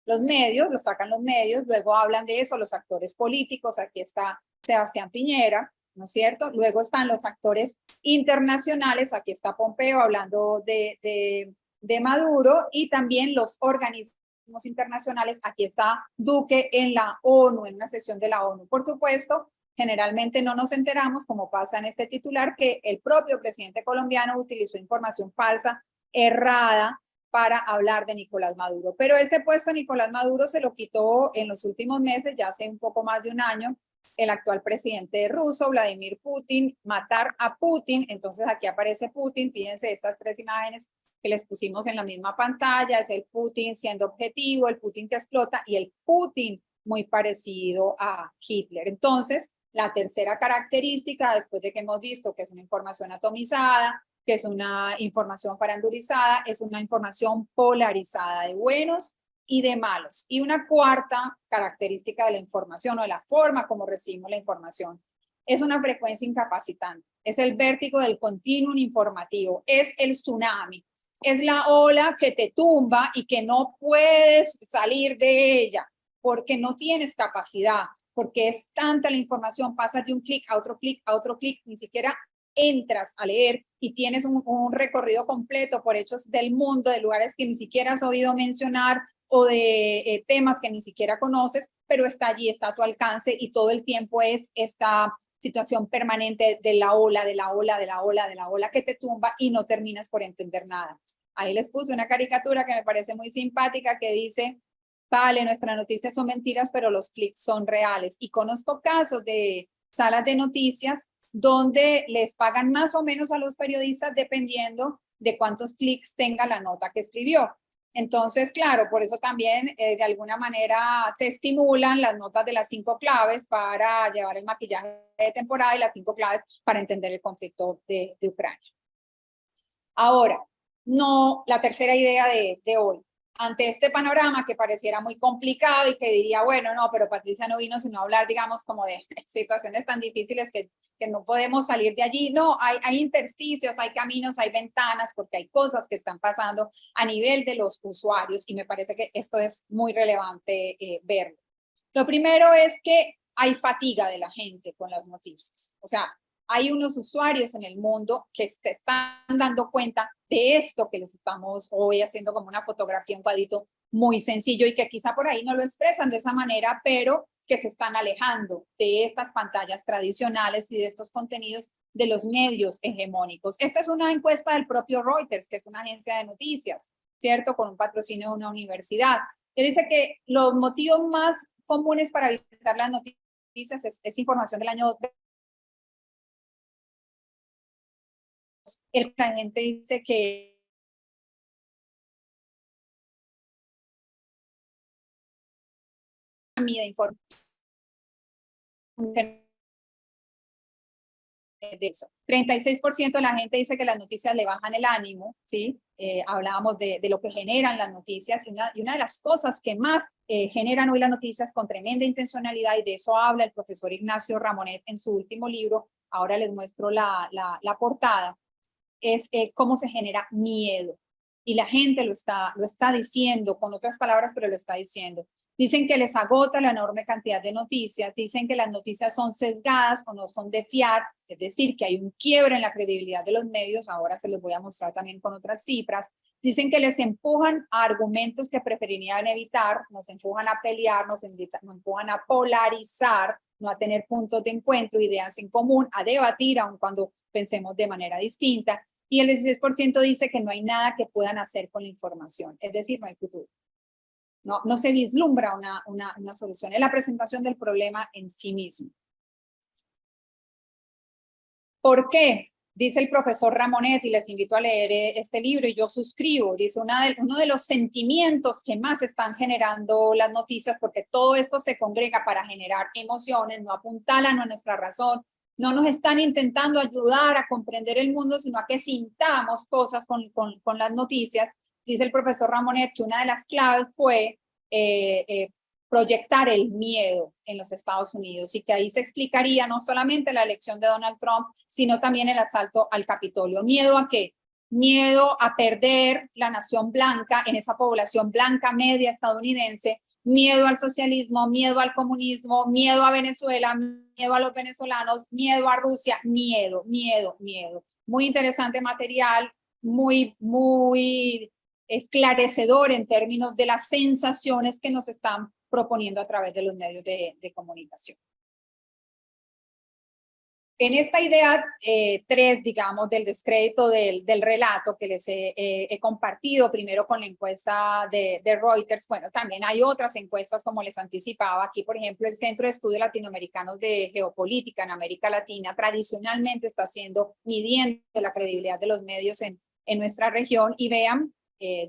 Los medios, lo sacan los medios, luego hablan de eso los actores políticos, aquí está Sebastián Piñera, ¿no es cierto? Luego están los actores internacionales, aquí está Pompeo hablando de Maduro, y también los organismos internacionales, aquí está Duque en la ONU, en una sesión de la ONU. Por supuesto, generalmente no nos enteramos, como pasa en este titular, que el propio presidente colombiano utilizó información falsa, errada, para hablar de Nicolás Maduro. Pero ese puesto Nicolás Maduro se lo quitó en los últimos meses, ya hace un poco más de un año, el actual presidente ruso, Vladimir Putin, matar a Putin. Entonces aquí aparece Putin, fíjense estas 3 imágenes que les pusimos en la misma pantalla, es el Putin siendo objetivo, el Putin que explota y el Putin muy parecido a Hitler. Entonces, la tercera característica, después de que hemos visto que es una información atomizada, que es una información farandulizada, es una información polarizada de buenos y de malos. Y una cuarta característica de la información o de la forma como recibimos la información es una frecuencia incapacitante, es el vértigo del continuum informativo, es el tsunami, es la ola que te tumba y que no puedes salir de ella porque no tienes capacidad, porque es tanta la información, pasas de un clic a otro clic, a otro clic, ni siquiera entras a leer y tienes un recorrido completo por hechos del mundo, de lugares que ni siquiera has oído mencionar o de temas que ni siquiera conoces, pero está allí, está a tu alcance y todo el tiempo es esta situación permanente de la ola, de la ola, de la ola, de la ola que te tumba y no terminas por entender nada. Ahí les puse una caricatura que me parece muy simpática que dice, vale, nuestras noticias son mentiras, pero los clics son reales. Y conozco casos de salas de noticias donde les pagan más o menos a los periodistas dependiendo de cuántos clics tenga la nota que escribió. Entonces, claro, por eso también de alguna manera se estimulan las notas de las 5 claves para llevar el maquillaje de temporada y las 5 claves para entender el conflicto de Ucrania. Ahora, no, la tercera idea de hoy. Ante este panorama que pareciera muy complicado y que diría, bueno, no, pero Patricia no vino sino a hablar, digamos, como de situaciones tan difíciles que no podemos salir de allí. No, hay intersticios, hay caminos, hay ventanas, porque hay cosas que están pasando a nivel de los usuarios y me parece que esto es muy relevante verlo. Lo primero es que hay fatiga de la gente con las noticias. O sea, hay unos usuarios en el mundo que se están dando cuenta de esto que les estamos hoy haciendo como una fotografía, un cuadrito muy sencillo y que quizá por ahí no lo expresan de esa manera, pero que se están alejando de estas pantallas tradicionales y de estos contenidos de los medios hegemónicos. Esta es una encuesta del propio Reuters, que es una agencia de noticias, ¿cierto? Con un patrocinio de una universidad. Que dice que los motivos más comunes para visitar las noticias es información del año. La gente dice que de información de eso. 36% de la gente dice que las noticias le bajan el ánimo, ¿sí? Hablábamos de lo que generan las noticias y una de las cosas que más generan hoy las noticias con tremenda intencionalidad, y de eso habla el profesor Ignacio Ramonet en su último libro, ahora les muestro la portada, es cómo se genera miedo. Y la gente lo está diciendo con otras palabras, pero lo está diciendo. Dicen que les agota la enorme cantidad de noticias, dicen que las noticias son sesgadas o no son de fiar, es decir, que hay un quiebre en la credibilidad de los medios, ahora se los voy a mostrar también con otras cifras. Dicen que les empujan a argumentos que preferirían evitar, nos empujan a pelear, nos empujan a polarizar, no a tener puntos de encuentro, ideas en común, a debatir, aun cuando pensemos de manera distinta. Y el 16% dice que no hay nada que puedan hacer con la información, es decir, no hay futuro. No se vislumbra una solución, es la presentación del problema en sí mismo. ¿Por qué? Dice el profesor Ramonet, y les invito a leer este libro, y yo suscribo, dice uno de los sentimientos que más están generando las noticias, porque todo esto se congrega para generar emociones, no apuntalan a nuestra razón, no nos están intentando ayudar a comprender el mundo, sino a que sintamos cosas con las noticias. Dice el profesor Ramonet que una de las claves fue proyectar el miedo en los Estados Unidos, y que ahí se explicaría no solamente la elección de Donald Trump, sino también el asalto al Capitolio. ¿Miedo a qué? Miedo a perder la nación blanca en esa población blanca media estadounidense, miedo al socialismo, miedo al comunismo, miedo a Venezuela, miedo a los venezolanos, miedo a Rusia, miedo. Muy interesante material, muy esclarecedor en términos de las sensaciones que nos están proponiendo a través de los medios de comunicación. En esta idea 3, digamos, del descrédito del relato que les he compartido, primero con la encuesta de Reuters, bueno, también hay otras encuestas, como les anticipaba. Aquí, por ejemplo, el Centro de Estudios Latinoamericanos de Geopolítica en América Latina tradicionalmente está midiendo la credibilidad de los medios en nuestra región, y vean,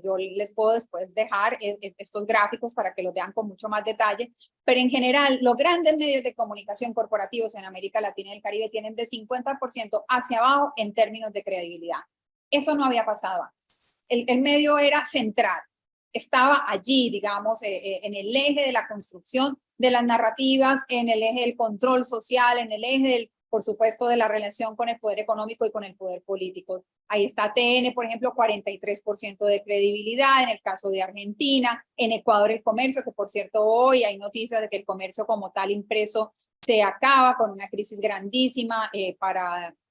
yo les puedo después dejar estos gráficos para que los vean con mucho más detalle, pero en general los grandes medios de comunicación corporativos en América Latina y el Caribe tienen de 50% hacia abajo en términos de credibilidad. Eso no había pasado antes. El medio era central, estaba allí, digamos, en el eje de la construcción de las narrativas, en el eje del control social, en el eje del, por supuesto, de la relación con el poder económico y con el poder político. Ahí está TN, por ejemplo, 43% de credibilidad en el caso de Argentina. En Ecuador el comercio, que por cierto hoy hay noticias de que el comercio como tal impreso se acaba con una crisis grandísima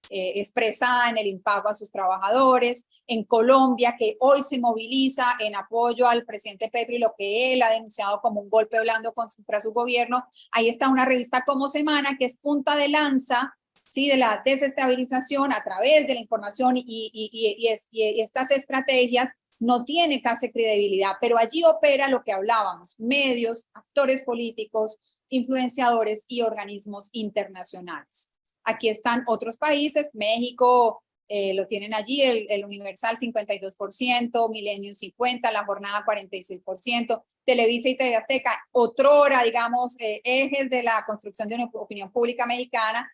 expresada en el impago a sus trabajadores. En Colombia, que hoy se moviliza en apoyo al presidente Petro y lo que él ha denunciado como un golpe blando contra su gobierno. Ahí está una revista como Semana, que es punta de lanza, ¿sí?, de la desestabilización a través de la información y estas estrategias. No tiene casi credibilidad, pero allí opera lo que hablábamos: medios, actores políticos, influenciadores y organismos internacionales. Aquí están otros países. México lo tienen allí, el Universal 52%, Milenio 50%, La Jornada 46%, Televisa y TV Azteca, otrora, digamos, ejes de la construcción de una opinión pública mexicana,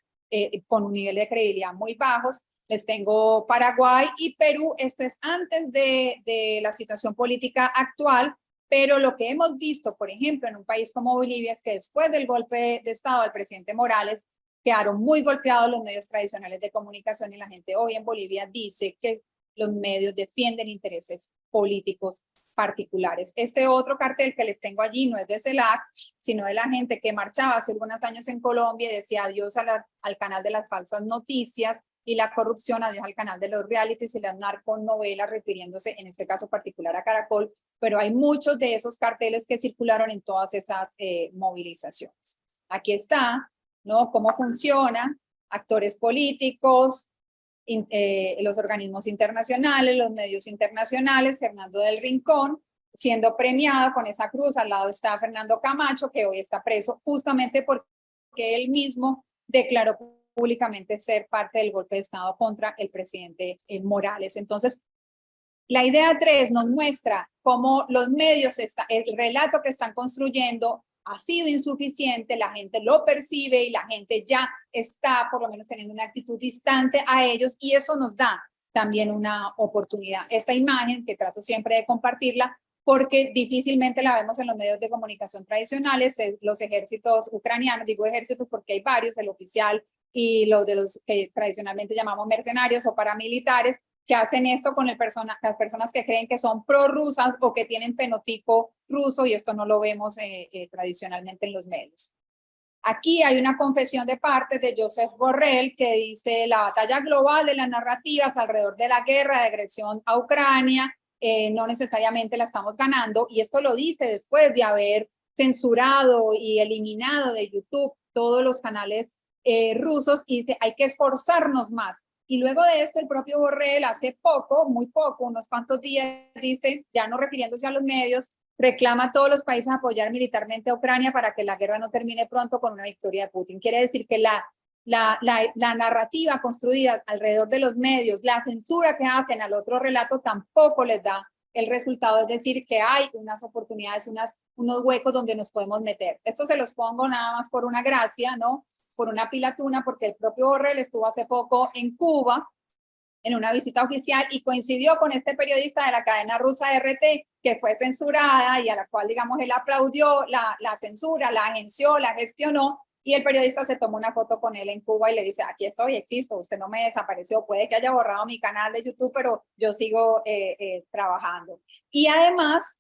con un nivel de credibilidad muy bajos. Les tengo Paraguay y Perú. Esto es antes de la situación política actual, pero lo que hemos visto, por ejemplo, en un país como Bolivia, es que después del golpe de Estado del presidente Morales, quedaron muy golpeados los medios tradicionales de comunicación, y la gente hoy en Bolivia dice que los medios defienden intereses políticos particulares. Este otro cartel que les tengo allí no es de CELAC, sino de la gente que marchaba hace algunos años en Colombia y decía adiós al canal de las falsas noticias y la corrupción, adiós al canal de los realities y las narconovelas, refiriéndose en este caso particular a Caracol, pero hay muchos de esos carteles que circularon en todas esas movilizaciones. Aquí está, ¿no? Cómo funciona, actores políticos, los organismos internacionales, los medios internacionales, Fernando del Rincón, siendo premiado con esa cruz. Al lado está Fernando Camacho, que hoy está preso justamente porque él mismo declaró públicamente ser parte del golpe de Estado contra el presidente Morales. Entonces, la idea 3 nos muestra cómo los medios, el relato que están construyendo ha sido insuficiente, la gente lo percibe y la gente ya está por lo menos teniendo una actitud distante a ellos y eso nos da también una oportunidad. Esta imagen que trato siempre de compartirla porque difícilmente la vemos en los medios de comunicación tradicionales, los ejércitos ucranianos, digo ejércitos porque hay varios, el oficial y los de los que tradicionalmente llamamos mercenarios o paramilitares, que hacen esto con las personas que creen que son prorrusas o que tienen fenotipo ruso, y esto no lo vemos tradicionalmente en los medios. Aquí hay una confesión de parte de Joseph Borrell que dice: la batalla global de las narrativas alrededor de la guerra de agresión a Ucrania no necesariamente la estamos ganando, y esto lo dice después de haber censurado y eliminado de YouTube todos los canales rusos, y dice hay que esforzarnos más. Y luego de esto, el propio Borrell hace poco, muy poco, unos cuantos días, dice, ya no refiriéndose a los medios, reclama a todos los países apoyar militarmente a Ucrania para que la guerra no termine pronto con una victoria de Putin. Quiere decir que la narrativa construida alrededor de los medios, la censura que hacen al otro relato tampoco les da el resultado, es decir, que hay unas oportunidades, unos huecos donde nos podemos meter. Esto se los pongo nada más por una gracia, ¿no? Por una pilatuna, porque el propio Borrell estuvo hace poco en Cuba en una visita oficial y coincidió con este periodista de la cadena rusa RT que fue censurada y a la cual, digamos, él aplaudió la censura, la agenció, la gestionó, y el periodista se tomó una foto con él en Cuba y le dice: aquí estoy, existo, usted no me desapareció, puede que haya borrado mi canal de YouTube, pero yo sigo trabajando. Y además,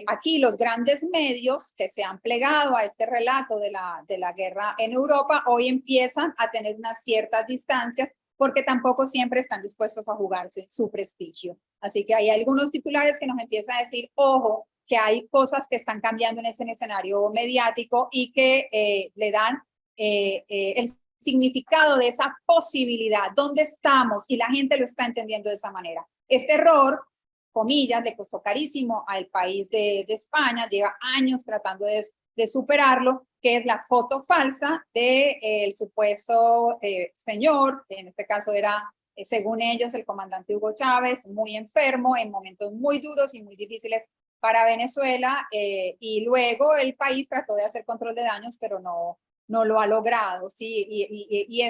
aquí los grandes medios que se han plegado a este relato de la guerra en Europa hoy empiezan a tener unas ciertas distancias porque tampoco siempre están dispuestos a jugarse su prestigio. Así que hay algunos titulares que nos empiezan a decir, ojo, que hay cosas que están cambiando en ese escenario mediático y que le dan el significado de esa posibilidad, dónde estamos, y la gente lo está entendiendo de esa manera. Este error, comillas, le costó carísimo al país de España, lleva años tratando de superarlo, que es la foto falsa del supuesto señor, que en este caso era, según ellos, el comandante Hugo Chávez, muy enfermo, en momentos muy duros y muy difíciles para Venezuela, y luego el país trató de hacer control de daños, pero no lo ha logrado, ¿sí? Y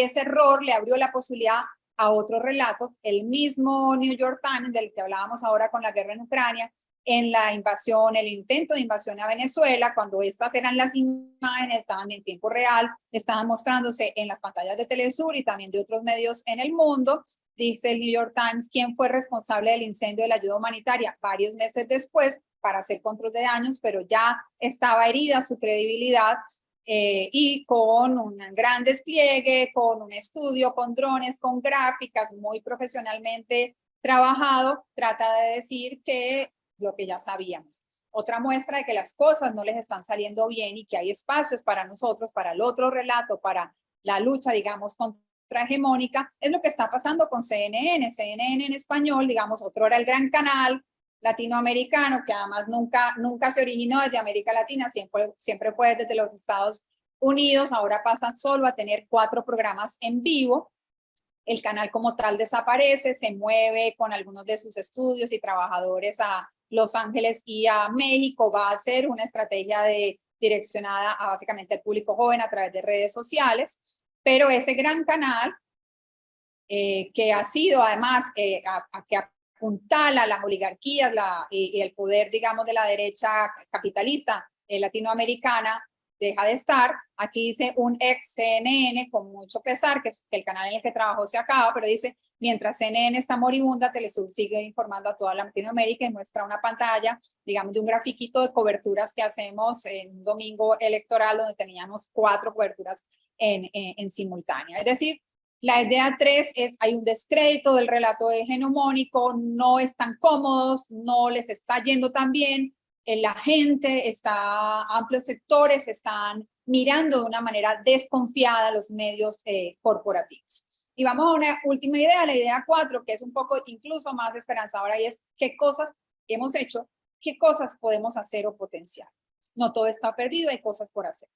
ese error le abrió la posibilidad a otros relatos. El mismo New York Times, del que hablábamos ahora con la guerra en Ucrania, en la invasión, el intento de invasión a Venezuela, cuando estas eran las imágenes, estaban en tiempo real, estaban mostrándose en las pantallas de Telesur y también de otros medios en el mundo. Dice el New York Times quién fue responsable del incendio de la ayuda humanitaria varios meses después para hacer control de daños, pero ya estaba herida su credibilidad. Y con un gran despliegue, con un estudio, con drones, con gráficas, muy profesionalmente trabajado, trata de decir que lo que ya sabíamos. Otra muestra de que las cosas no les están saliendo bien y que hay espacios para nosotros, para el otro relato, para la lucha, digamos, contrahegemónica, es lo que está pasando con CNN. CNN en español, digamos, otro era el gran canal latinoamericano, que además nunca se originó desde América Latina, siempre fue desde los Estados Unidos, ahora pasan solo a tener 4 programas en vivo. El canal como tal desaparece, se mueve con algunos de sus estudios y trabajadores a Los Ángeles y a México, va a ser una estrategia direccionada a básicamente el público joven a través de redes sociales, pero ese gran canal que ha sido además que apuntala las oligarquías y el poder, digamos, de la derecha capitalista latinoamericana, deja de estar. Aquí dice un ex CNN, con mucho pesar, que el canal en el que trabajó se acaba, pero dice: Mientras CNN está moribunda, Telesur sigue informando a toda Latinoamérica y muestra una pantalla, digamos, de un grafiquito de coberturas que hacemos en un domingo electoral donde teníamos 4 coberturas en simultánea. Es decir, la idea 3 es, hay un descrédito del relato hegemónico, no están cómodos, no les está yendo tan bien, la gente está, amplios sectores están mirando de una manera desconfiada los medios corporativos. Y vamos a una última idea, la idea 4, que es un poco incluso más esperanzadora, y es qué cosas hemos hecho, qué cosas podemos hacer o potenciar. No todo está perdido, hay cosas por hacer.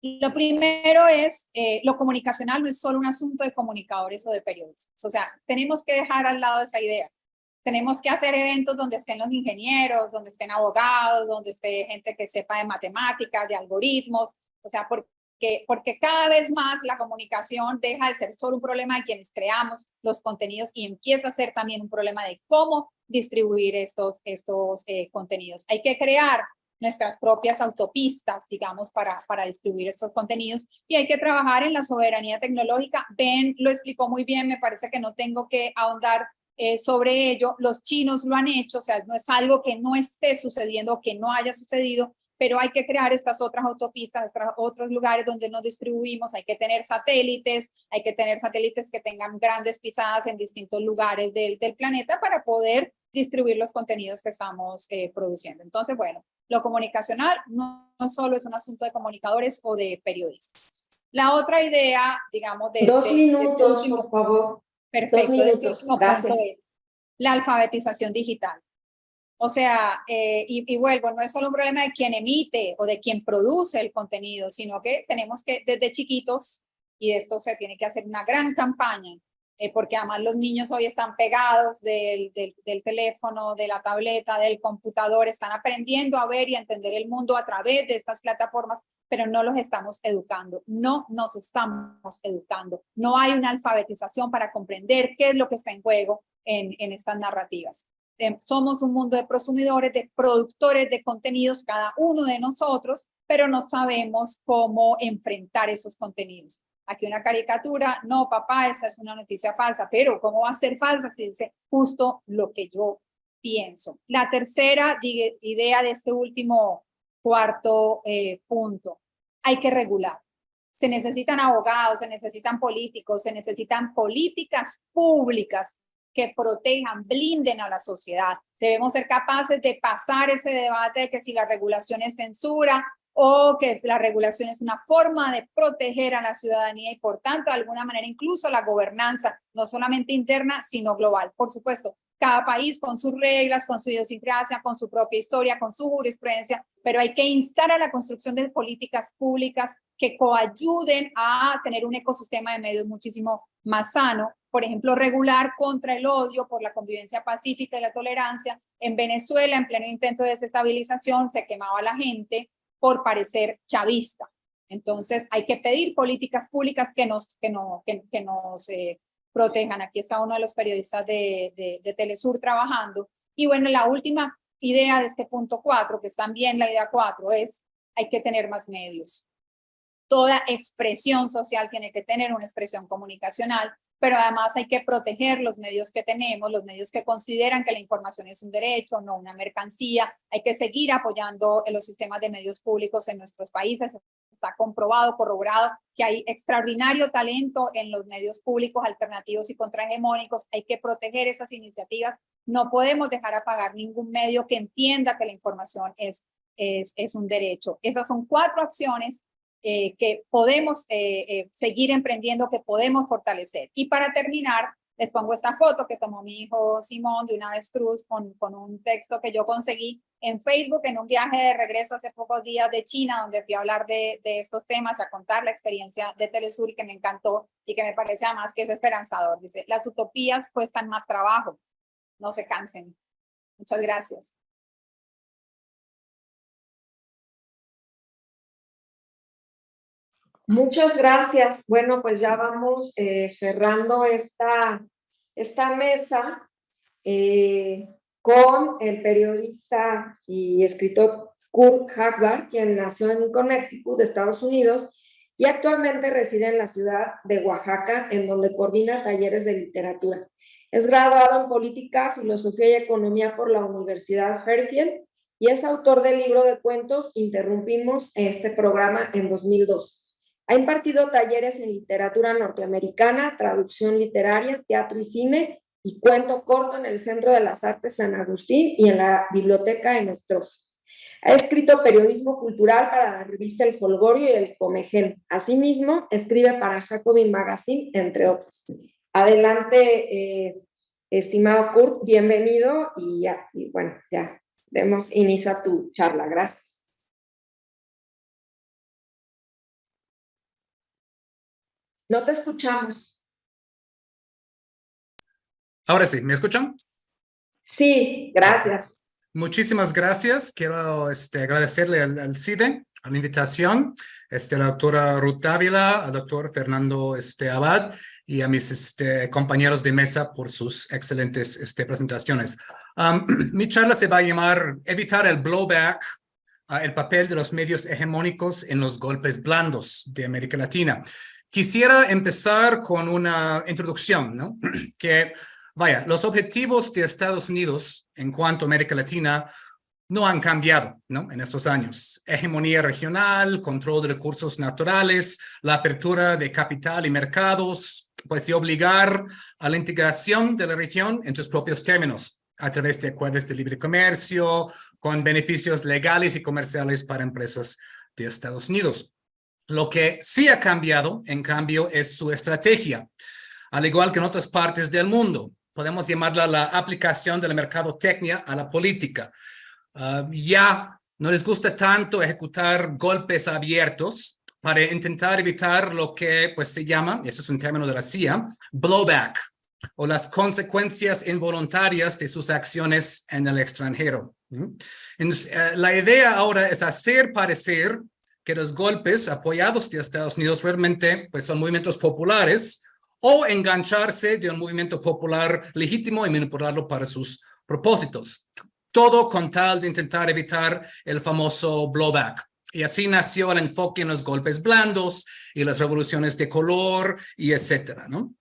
Lo primero es, lo comunicacional no es solo un asunto de comunicadores o de periodistas. O sea, tenemos que dejar al lado esa idea. Tenemos que hacer eventos donde estén los ingenieros, donde estén abogados, donde esté gente que sepa de matemáticas, de algoritmos. O sea, porque cada vez más la comunicación deja de ser solo un problema de quienes creamos los contenidos y empieza a ser también un problema de cómo distribuir estos contenidos. Hay que crear nuestras propias autopistas, digamos, para distribuir estos contenidos, y hay que trabajar en la soberanía tecnológica. Ben lo explicó muy bien, me parece que no tengo que ahondar sobre ello. Los chinos lo han hecho, o sea, no es algo que no esté sucediendo, que no haya sucedido, pero hay que crear estas otras autopistas, otros lugares donde nos distribuimos. Hay que tener satélites, que tengan grandes pisadas en distintos lugares del planeta para poder distribuir los contenidos que estamos produciendo. Entonces, bueno, lo comunicacional no solo es un asunto de comunicadores o de periodistas. La otra idea, digamos, de 2 minutos, por favor. Perfecto. 2 minutos, gracias. Es la alfabetización digital. O sea, y vuelvo, no es solo un problema de quien emite o de quien produce el contenido, sino que tenemos que desde chiquitos, y de esto se tiene que hacer una gran campaña, porque además los niños hoy están pegados del teléfono, de la tableta, del computador, están aprendiendo a ver y a entender el mundo a través de estas plataformas, pero no los estamos educando, no nos estamos educando. No hay una alfabetización para comprender qué es lo que está en juego en estas narrativas. Somos un mundo de prosumidores, de productores de contenidos, cada uno de nosotros, pero no sabemos cómo enfrentar esos contenidos. Aquí una caricatura, no papá, esa es una noticia falsa, pero ¿cómo va a ser falsa si dice justo lo que yo pienso? La tercera idea de este último cuarto punto, hay que regular. Se necesitan abogados, se necesitan políticos, se necesitan políticas públicas que protejan, blinden a la sociedad. Debemos ser capaces de pasar ese debate de que si la regulación es censura o que la regulación es una forma de proteger a la ciudadanía y por tanto de alguna manera incluso la gobernanza, no solamente interna, sino global. Por supuesto, cada país con sus reglas, con su idiosincrasia, con su propia historia, con su jurisprudencia, pero hay que instar a la construcción de políticas públicas que coayuden a tener un ecosistema de medios muchísimo más sano. Por ejemplo, regular contra el odio por la convivencia pacífica y la tolerancia. En Venezuela, en pleno intento de desestabilización, se quemaba a la gente por parecer chavista. Entonces, hay que pedir políticas públicas que nos protejan. Aquí está uno de los periodistas de Telesur trabajando. Y bueno, la última idea de este punto 4, que es también la idea 4, es hay que tener más medios. Toda expresión social tiene que tener una expresión comunicacional, pero además hay que proteger los medios que tenemos, los medios que consideran que la información es un derecho, no una mercancía. Hay que seguir apoyando en los sistemas de medios públicos en nuestros países. Está comprobado, corroborado, que hay extraordinario talento en los medios públicos alternativos y contrahegemónicos. Hay que proteger esas iniciativas. No podemos dejar apagar ningún medio que entienda que la información es un derecho. Esas son 4 acciones que podemos seguir emprendiendo, que podemos fortalecer. Y para terminar, les pongo esta foto que tomó mi hijo Simón de una avestruz con un texto que yo conseguí en Facebook en un viaje de regreso hace pocos días de China, donde fui a hablar de estos temas, a contar la experiencia de Telesur, y que me encantó y que me parece además que es esperanzador. Dice, las utopías cuestan más trabajo, no se cansen. Muchas gracias. Muchas gracias. Bueno, pues ya vamos cerrando esta mesa con el periodista y escritor Kurt Hagbar, quien nació en Connecticut, de Estados Unidos, y actualmente reside en la ciudad de Oaxaca, en donde coordina talleres de literatura. Es graduado en Política, Filosofía y Economía por la Universidad Fairfield y es autor del libro de cuentos Interrumpimos este programa en 2002. Ha impartido talleres en literatura norteamericana, traducción literaria, teatro y cine y cuento corto en el Centro de las Artes San Agustín y en la Biblioteca en Estroza. Ha escrito periodismo cultural para la revista El Folgorio y El Comején. Asimismo, escribe para Jacobin Magazine, entre otras. Adelante, estimado Kurt, bienvenido y bueno, ya demos inicio a tu charla. Gracias. No te escuchamos. Ahora sí, ¿me escuchan? Sí, gracias. Muchísimas gracias. Quiero agradecerle al CIDE, a la invitación, la doctora Ruth Dávila, al doctor Fernando Abad y a mis compañeros de mesa por sus excelentes presentaciones. Mi charla se va a llamar Evitar el blowback, el papel de los medios hegemónicos en los golpes blandos de América Latina. Quisiera empezar con una introducción, ¿no? Que, vaya, los objetivos de Estados Unidos en cuanto a América Latina no han cambiado, ¿no? En estos años. Hegemonía regional, control de recursos naturales, la apertura de capital y mercados, pues y obligar a la integración de la región en sus propios términos, a través de acuerdos de libre comercio, con beneficios legales y comerciales para empresas de Estados Unidos. Lo que sí ha cambiado, en cambio, es su estrategia. Al igual que en otras partes del mundo, podemos llamarla la aplicación de la mercadotecnia a la política. Ya no les gusta tanto ejecutar golpes abiertos para intentar evitar lo que pues, se llama, y eso es un término de la CIA, blowback, o las consecuencias involuntarias de sus acciones en el extranjero. Entonces, la idea ahora es hacer parecer que los golpes apoyados de Estados Unidos realmente pues, son movimientos populares o engancharse de un movimiento popular legítimo y manipularlo para sus propósitos. Todo con tal de intentar evitar el famoso blowback. Y así nació el enfoque en los golpes blandos y las revoluciones de color y etcétera, ¿no?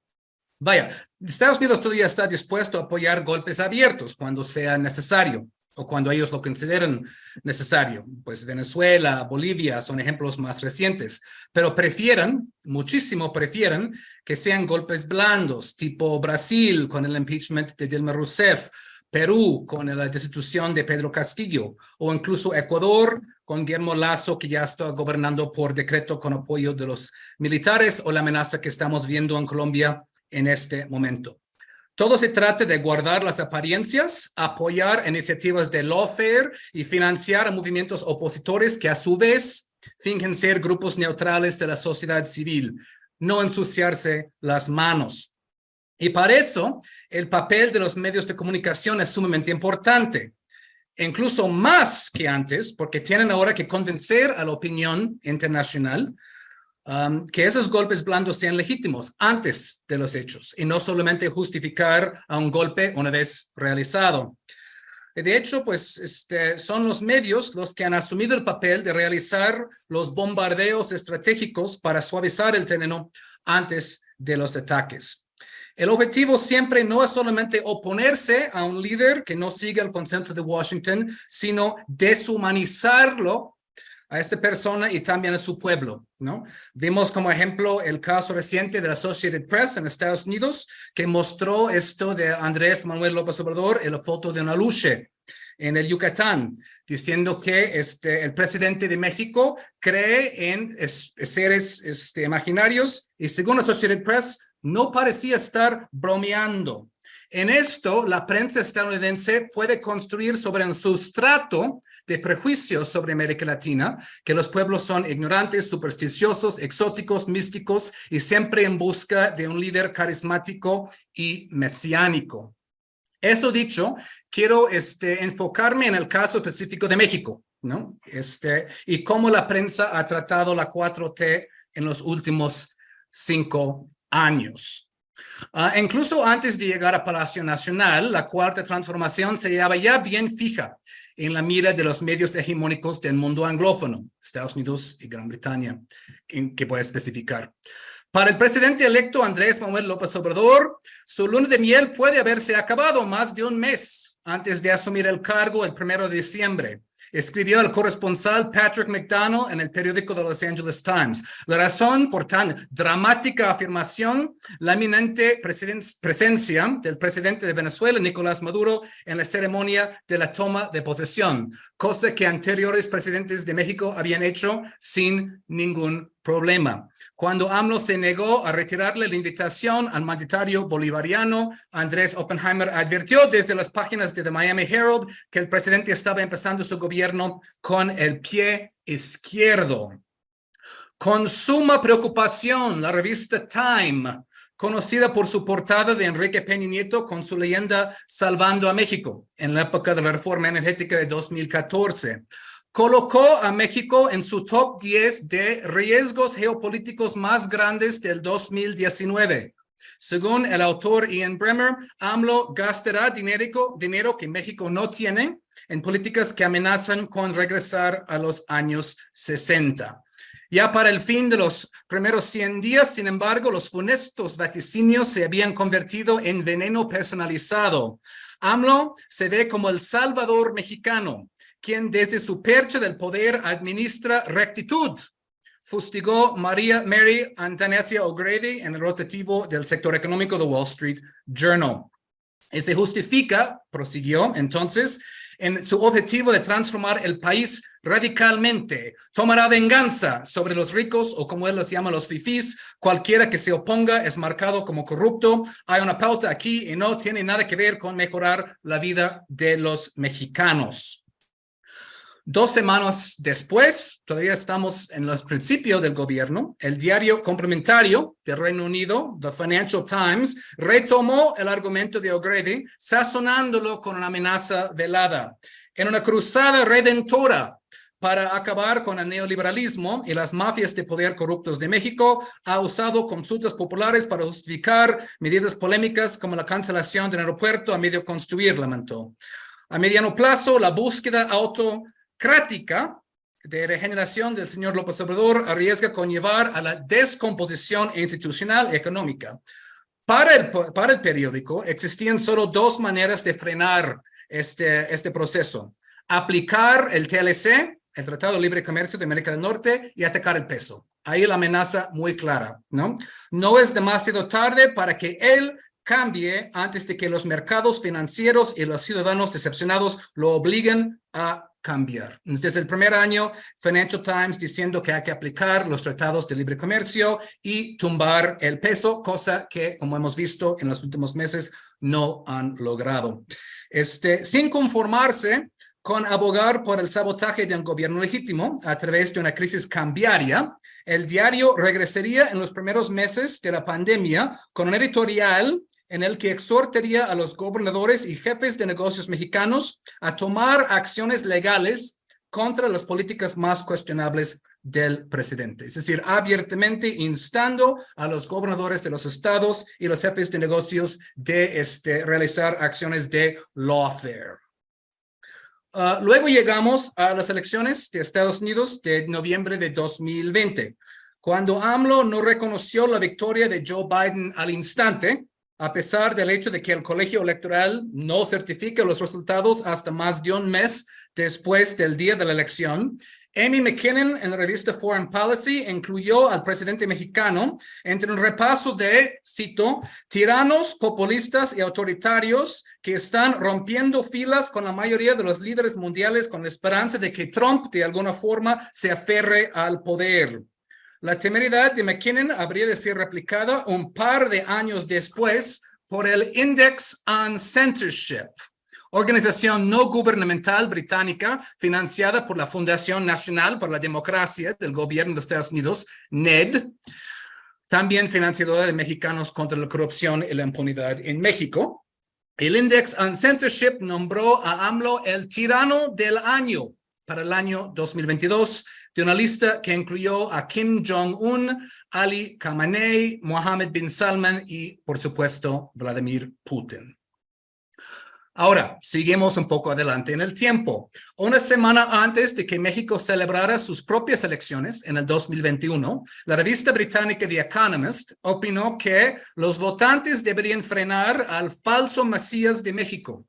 Vaya, Estados Unidos todavía está dispuesto a apoyar golpes abiertos cuando sea necesario o cuando ellos lo consideren necesario. Pues Venezuela, Bolivia son ejemplos más recientes, pero muchísimo prefieren que sean golpes blandos, tipo Brasil con el impeachment de Dilma Rousseff, Perú con la destitución de Pedro Castillo, o incluso Ecuador con Guillermo Lasso, que ya está gobernando por decreto con apoyo de los militares, o la amenaza que estamos viendo en Colombia en este momento. Todo se trata de guardar las apariencias, apoyar iniciativas de lawfare y financiar a movimientos opositores que a su vez fingen ser grupos neutrales de la sociedad civil, no ensuciarse las manos. Y para eso, el papel de los medios de comunicación es sumamente importante, incluso más que antes, porque tienen ahora que convencer a la opinión internacional que esos golpes blandos sean legítimos antes de los hechos y no solamente justificar a un golpe una vez realizado. De hecho, pues son los medios los que han asumido el papel de realizar los bombardeos estratégicos para suavizar el terreno antes de los ataques. El objetivo siempre no es solamente oponerse a un líder que no sigue el consenso de Washington, sino deshumanizarlo a esta persona y también a su pueblo, ¿no? Vimos como ejemplo el caso reciente de la Associated Press en Estados Unidos, que mostró esto de Andrés Manuel López Obrador en la foto de una luche en el Yucatán, diciendo que el presidente de México cree en seres imaginarios y según la Associated Press no parecía estar bromeando. En esto, la prensa estadounidense puede construir sobre un sustrato de prejuicios sobre América Latina, que los pueblos son ignorantes, supersticiosos, exóticos, místicos y siempre en busca de un líder carismático y mesiánico. Eso dicho, quiero enfocarme en el caso específico de México, ¿no? Y cómo la prensa ha tratado la 4T en los últimos 5 años. Incluso antes de llegar a Palacio Nacional, la Cuarta Transformación se hallaba ya bien fija en la mira de los medios hegemónicos del mundo anglófono, Estados Unidos y Gran Bretaña, que voy a especificar. Para el presidente electo Andrés Manuel López Obrador, su luna de miel puede haberse acabado más de un mes antes de asumir el cargo el 1 de diciembre. Escribió el corresponsal Patrick McDonnell en el periódico de Los Angeles Times. La razón por tan dramática afirmación, la inminente presencia del presidente de Venezuela, Nicolás Maduro, en la ceremonia de la toma de posesión, cosa que anteriores presidentes de México habían hecho sin ningún problema. Cuando AMLO se negó a retirarle la invitación al mandatario bolivariano, Andrés Oppenheimer advirtió desde las páginas de The Miami Herald que el presidente estaba empezando su gobierno con el pie izquierdo. Con suma preocupación, la revista Time, conocida por su portada de Enrique Peña Nieto con su leyenda Salvando a México, en la época de la reforma energética de 2014, colocó a México en su top 10 de riesgos geopolíticos más grandes del 2019. Según el autor Ian Bremmer, AMLO gastará dinero que México no tiene en políticas que amenazan con regresar a los años 60. Ya para el fin de los primeros 100 días, sin embargo, los funestos vaticinios se habían convertido en veneno personalizado. AMLO se ve como el salvador mexicano, quien desde su percha del poder administra rectitud. Fustigó Mary Antonesia O'Grady en el rotativo del sector económico de Wall Street Journal. Y se justifica, prosiguió entonces, en su objetivo de transformar el país radicalmente. Tomará venganza sobre los ricos o como él los llama los fifís. Cualquiera que se oponga es marcado como corrupto. Hay una pauta aquí y no tiene nada que ver con mejorar la vida de los mexicanos. 2 semanas después, todavía estamos en los principios del gobierno, el diario complementario del Reino Unido, The Financial Times, retomó el argumento de O'Grady, sazonándolo con una amenaza velada. En una cruzada redentora para acabar con el neoliberalismo y las mafias de poder corruptos de México, ha usado consultas populares para justificar medidas polémicas como la cancelación del aeropuerto a medio construir, lamentó. A mediano plazo, la búsqueda autocrática de regeneración del señor López Obrador arriesga conllevar a la descomposición institucional y económica. Para el periódico existían solo 2 maneras de frenar este proceso: aplicar el TLC, el Tratado de Libre Comercio de América del Norte, y atacar el peso. Ahí la amenaza muy clara, ¿no? No es demasiado tarde para que él cambie antes de que los mercados financieros y los ciudadanos decepcionados lo obliguen a cambiar. Desde el primer año, Financial Times diciendo que hay que aplicar los tratados de libre comercio y tumbar el peso, cosa que, como hemos visto en los últimos meses, no han logrado. Sin conformarse con abogar por el sabotaje de un gobierno legítimo a través de una crisis cambiaria, el diario regresaría en los primeros meses de la pandemia con un editorial en el que exhortaría a los gobernadores y jefes de negocios mexicanos a tomar acciones legales contra las políticas más cuestionables del presidente. Es decir, abiertamente instando a los gobernadores de los estados y los jefes de negocios de realizar acciones de lawfare. Luego llegamos a las elecciones de Estados Unidos de noviembre de 2020, cuando AMLO no reconoció la victoria de Joe Biden al instante, a pesar del hecho de que el colegio electoral no certifica los resultados hasta más de un mes después del día de la elección. Amy McKinnon, en la revista Foreign Policy, incluyó al presidente mexicano entre un repaso de, cito, tiranos, populistas y autoritarios que están rompiendo filas con la mayoría de los líderes mundiales con la esperanza de que Trump de alguna forma se aferre al poder. La temeridad de McKinnon habría de ser replicada un par de años después por el Index on Censorship, organización no gubernamental británica financiada por la Fundación Nacional para la Democracia del Gobierno de Estados Unidos, NED, también financiadora de Mexicanos contra la Corrupción y la Impunidad en México. El Index on Censorship nombró a AMLO el tirano del año para el año 2022, de una lista que incluyó a Kim Jong-un, Ali Khamenei, Mohammed bin Salman y, por supuesto, Vladimir Putin. Ahora, seguimos un poco adelante en el tiempo. Una semana antes de que México celebrara sus propias elecciones en el 2021, la revista británica The Economist opinó que los votantes deberían frenar al falso Mesías de México.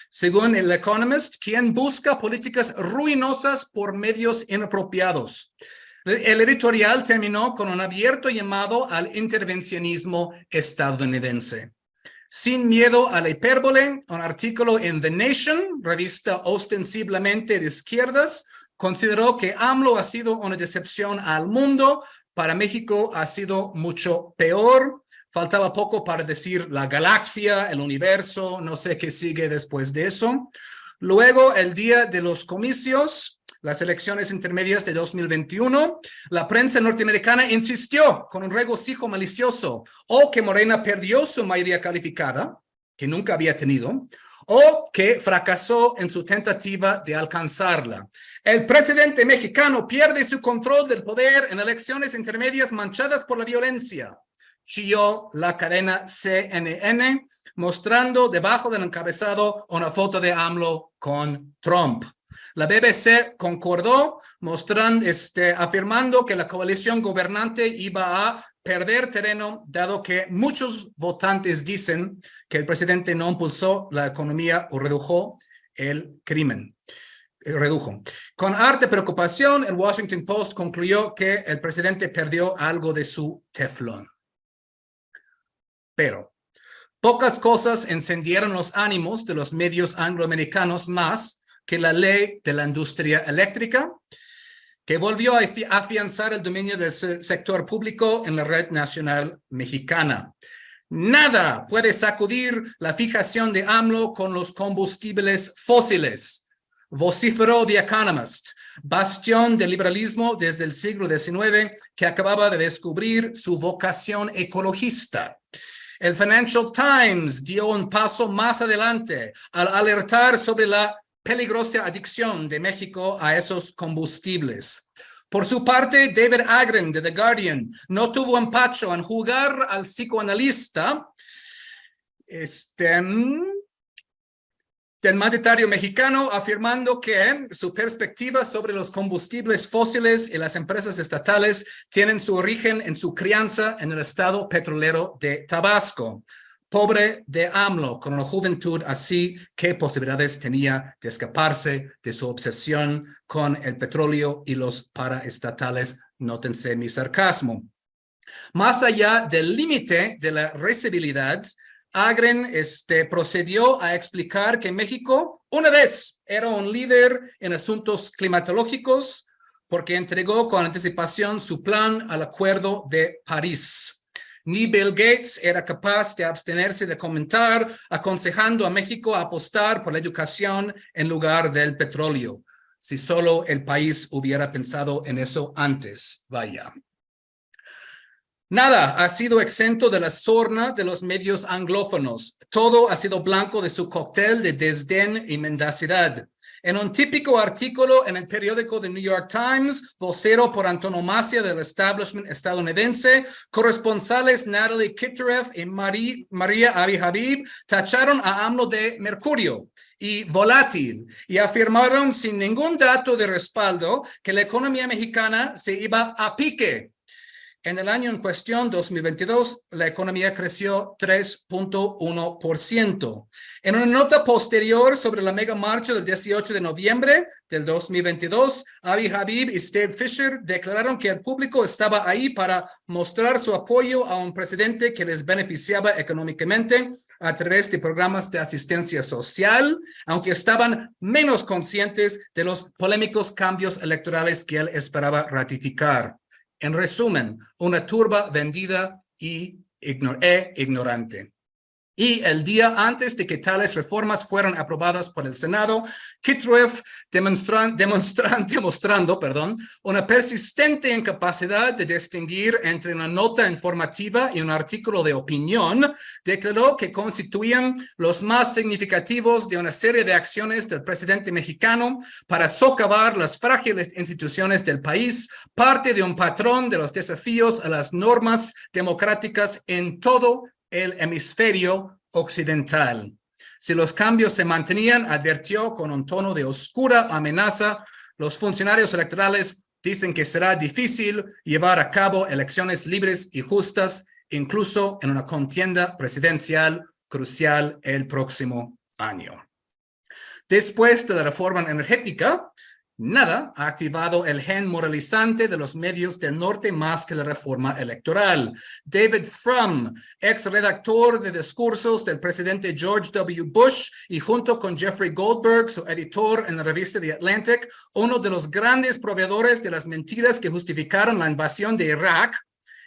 Según el Economist, quien busca políticas ruinosas por medios inapropiados. El editorial terminó con un abierto llamado al intervencionismo estadounidense. Sin miedo a la hipérbole, un artículo en The Nation, revista ostensiblemente de izquierdas, consideró que AMLO ha sido una decepción al mundo. Para México ha sido mucho peor. Faltaba poco para decir la galaxia, el universo, no sé qué sigue después de eso. Luego, el día de los comicios, las elecciones intermedias de 2021, la prensa norteamericana insistió con un regocijo malicioso o que Morena perdió su mayoría calificada, que nunca había tenido, o que fracasó en su tentativa de alcanzarla. El presidente mexicano pierde su control del poder en elecciones intermedias manchadas por la violencia, chilló la cadena CNN, mostrando debajo del encabezado una foto de AMLO con Trump. La BBC concordó, afirmando que la coalición gobernante iba a perder terreno, dado que muchos votantes dicen que el presidente no impulsó la economía o redujo el crimen. Con harta preocupación, el Washington Post concluyó que el presidente perdió algo de su teflón. Pero pocas cosas encendieron los ánimos de los medios angloamericanos más que la ley de la industria eléctrica, que volvió a afianzar el dominio del sector público en la red nacional mexicana. Nada puede sacudir la fijación de AMLO con los combustibles fósiles, vociferó The Economist, bastión del liberalismo desde el siglo XIX que acababa de descubrir su vocación ecologista. El Financial Times dio un paso más adelante al alertar sobre la peligrosa adicción de México a esos combustibles. Por su parte, David Agron de The Guardian no tuvo empacho en jugar al psicoanalista del mandatario mexicano, afirmando que su perspectiva sobre los combustibles fósiles y las empresas estatales tienen su origen en su crianza en el estado petrolero de Tabasco. Pobre de AMLO, con una juventud así, ¿qué posibilidades tenía de escaparse de su obsesión con el petróleo y los paraestatales? Nótense mi sarcasmo. Más allá del límite de la recibilidad, Agren procedió a explicar que México una vez era un líder en asuntos climatológicos porque entregó con anticipación su plan al Acuerdo de París. Ni Bill Gates era capaz de abstenerse de comentar, aconsejando a México a apostar por la educación en lugar del petróleo. Si solo el país hubiera pensado en eso antes, vaya. Nada ha sido exento de la sorna de los medios anglófonos. Todo ha sido blanco de su cóctel de desdén y mendacidad. En un típico artículo en el periódico The New York Times, vocero por antonomasia del establishment estadounidense, corresponsales Natalie Kittereff y María Abi Habib tacharon a AMLO de mercurio y volátil y afirmaron sin ningún dato de respaldo que la economía mexicana se iba a pique. En el año en cuestión, 2022, la economía creció 3.1%. En una nota posterior sobre la mega marcha del 18 de noviembre del 2022, Abi Habib y Steve Fisher declararon que el público estaba ahí para mostrar su apoyo a un presidente que les beneficiaba económicamente a través de programas de asistencia social, aunque estaban menos conscientes de los polémicos cambios electorales que él esperaba ratificar. En resumen, una turba vendida e ignorante. Y el día antes de que tales reformas fueran aprobadas por el Senado, Kittereff demostrando una persistente incapacidad de distinguir entre una nota informativa y un artículo de opinión, declaró que constituían los más significativos de una serie de acciones del presidente mexicano para socavar las frágiles instituciones del país, parte de un patrón de los desafíos a las normas democráticas en todo el hemisferio occidental. Si los cambios se mantenían, advirtió con un tono de oscura amenaza, los funcionarios electorales dicen que será difícil llevar a cabo elecciones libres y justas, incluso en una contienda presidencial crucial el próximo año. Después de la reforma energética, nada ha activado el gen moralizante de los medios del norte más que la reforma electoral. David Frum, ex redactor de discursos del presidente George W. Bush, y junto con Jeffrey Goldberg, su editor en la revista The Atlantic, uno de los grandes proveedores de las mentiras que justificaron la invasión de Irak,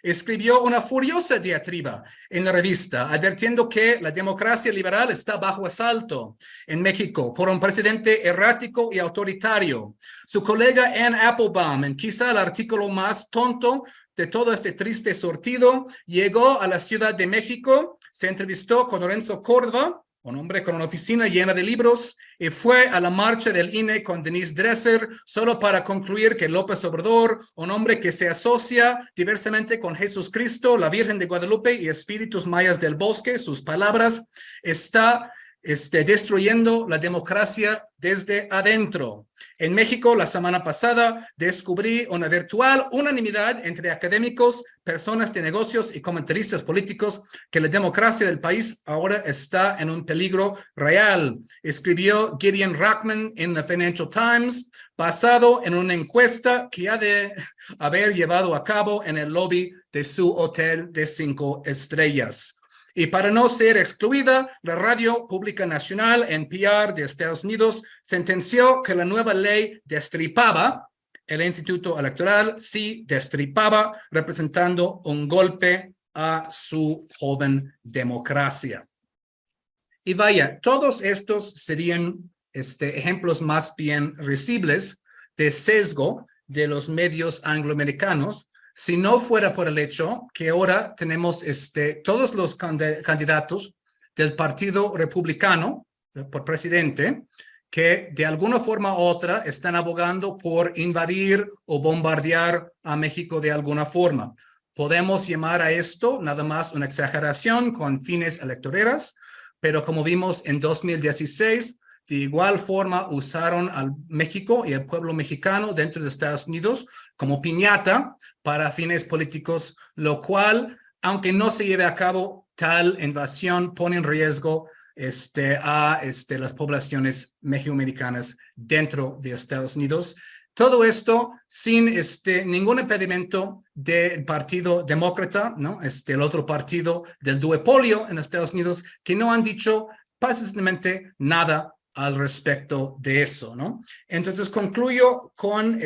escribió una furiosa diatriba en la revista, advirtiendo que la democracia liberal está bajo asalto en México por un presidente errático y autoritario. Su colega Ann Applebaum, en quizá el artículo más tonto de todo este triste sortido, llegó a la Ciudad de México, se entrevistó con Lorenzo Córdoba, un hombre con una oficina llena de libros, y fue a la marcha del INE con Denise Dresser, solo para concluir que López Obrador, un hombre que se asocia diversamente con Jesús Cristo, la Virgen de Guadalupe y espíritus mayas del bosque, sus palabras, está destruyendo la democracia desde adentro. En México, la semana pasada, descubrí una virtual unanimidad entre académicos, personas de negocios y comentaristas políticos que la democracia del país ahora está en un peligro real, escribió Gideon Rachman en the Financial Times, basado en una encuesta que ha de haber llevado a cabo en el lobby de su hotel de 5 estrellas. Y para no ser excluida, la Radio Pública Nacional, NPR de Estados Unidos, sentenció que la nueva ley destripaba el Instituto Electoral, sí destripaba, representando un golpe a su joven democracia. Y vaya, todos estos serían ejemplos más bien risibles de sesgo de los medios angloamericanos, si no fuera por el hecho que ahora tenemos todos los candidatos del Partido Republicano por presidente que de alguna forma u otra están abogando por invadir o bombardear a México de alguna forma. Podemos llamar a esto nada más una exageración con fines electoreros, pero como vimos en 2016, de igual forma usaron al México y al pueblo mexicano dentro de Estados Unidos como piñata para fines políticos, lo cual, aunque no se lleve a cabo tal invasión, pone en riesgo a las poblaciones mexicoamericanas dentro de Estados Unidos. Todo esto sin ningún impedimento del Partido Demócrata, ¿no? El otro partido del duopolio en Estados Unidos, que no han dicho básicamente nada al respecto de eso, ¿no? Entonces concluyo con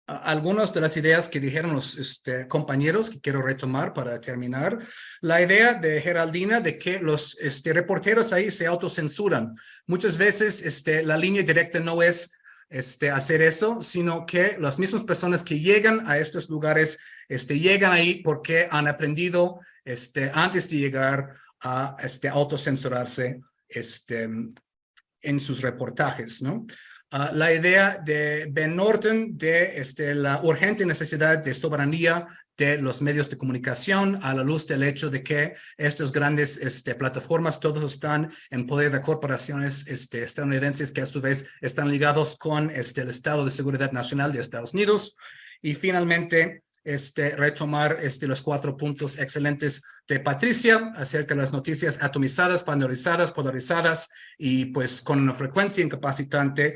algunas de las ideas que dijeron los compañeros que quiero retomar para terminar. La idea de Geraldina de que los reporteros ahí se autocensuran. Muchas veces la línea directa no es hacer eso, sino que las mismas personas que llegan a estos lugares llegan ahí porque han aprendido antes de llegar a autocensurarse en sus reportajes, ¿no? La idea de Ben Norton de la urgente necesidad de soberanía de los medios de comunicación a la luz del hecho de que estas grandes plataformas todos están en poder de corporaciones estadounidenses que a su vez están ligados con el Estado de Seguridad Nacional de Estados Unidos. Y finalmente, retomar los 4 puntos excelentes de Patricia acerca de las noticias atomizadas, polarizadas y pues con una frecuencia incapacitante.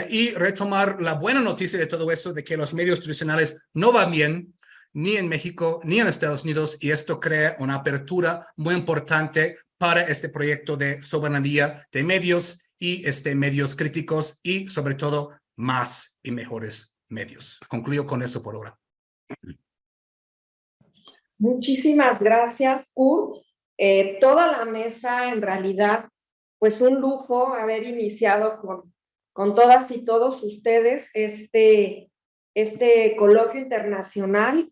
Y retomar la buena noticia de todo eso, de que los medios tradicionales no van bien, ni en México, ni en Estados Unidos, y esto crea una apertura muy importante para este proyecto de soberanía de medios y medios críticos y, sobre todo, más y mejores medios. Concluyo con eso por ahora. Muchísimas gracias, toda la mesa, en realidad, pues un lujo haber iniciado con todas y todos ustedes este coloquio internacional,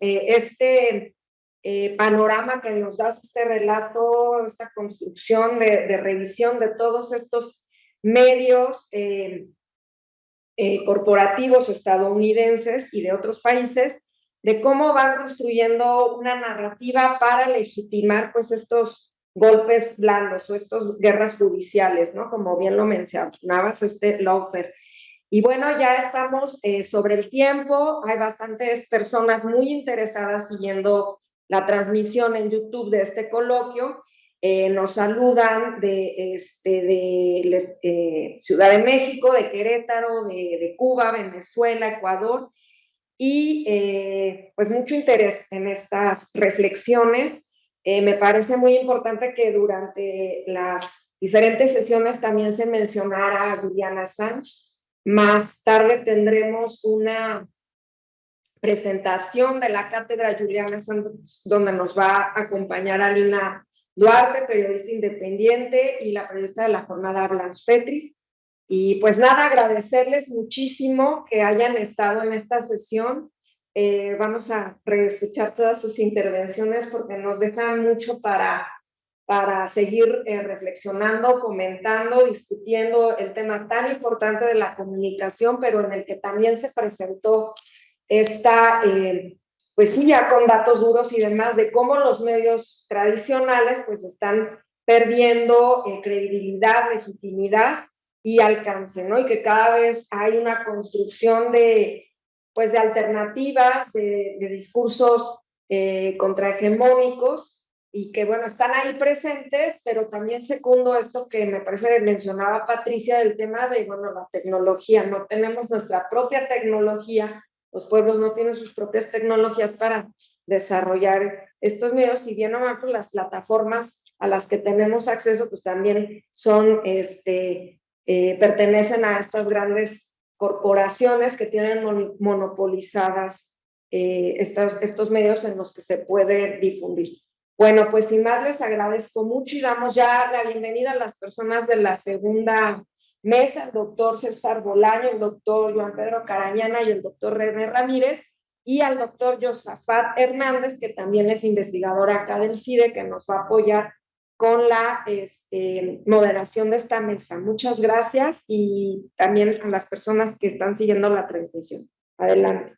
panorama que nos da este relato, esta construcción de revisión de todos estos medios corporativos estadounidenses y de otros países, de cómo van construyendo una narrativa para legitimar pues estos golpes blandos o estas guerras judiciales, ¿no? Como bien lo mencionabas, lawfare. Y bueno, ya estamos sobre el tiempo, hay bastantes personas muy interesadas siguiendo la transmisión en YouTube de este coloquio. Nos saludan de Ciudad de México, de Querétaro, de Cuba, Venezuela, Ecuador, y pues mucho interés en estas reflexiones. Me parece muy importante que durante las diferentes sesiones también se mencionara a Julian Assange. Más tarde tendremos una presentación de la cátedra Julian Assange, donde nos va a acompañar Alina Duarte, periodista independiente, y la periodista de la jornada Blanche Petri. Y pues nada, agradecerles muchísimo que hayan estado en esta sesión. Vamos a reescuchar todas sus intervenciones porque nos dejan mucho para seguir reflexionando, comentando, discutiendo el tema tan importante de la comunicación, pero en el que también se presentó pues sí, ya con datos duros y demás, de cómo los medios tradicionales pues están perdiendo credibilidad, legitimidad y alcance, ¿no? Y que cada vez hay una construcción de alternativas, de discursos contrahegemónicos, y que, bueno, están ahí presentes, pero también secundo esto que me parece que mencionaba Patricia, del tema de, bueno, la tecnología. No tenemos nuestra propia tecnología, los pueblos no tienen sus propias tecnologías para desarrollar estos medios, y bien o mal, pues las plataformas a las que tenemos acceso, pues también son, pertenecen a estas grandes corporaciones que tienen monopolizadas estos medios en los que se puede difundir. Bueno, pues sin más les agradezco mucho y damos ya la bienvenida a las personas de la segunda mesa, el doctor César Bolaño, el doctor Joan Pedro Carañana y el doctor René Ramírez, y al doctor Josafat Hernández, que también es investigador acá del CIDE, que nos va a apoyar con la moderación de esta mesa. Muchas gracias, y también a las personas que están siguiendo la transmisión. Adelante.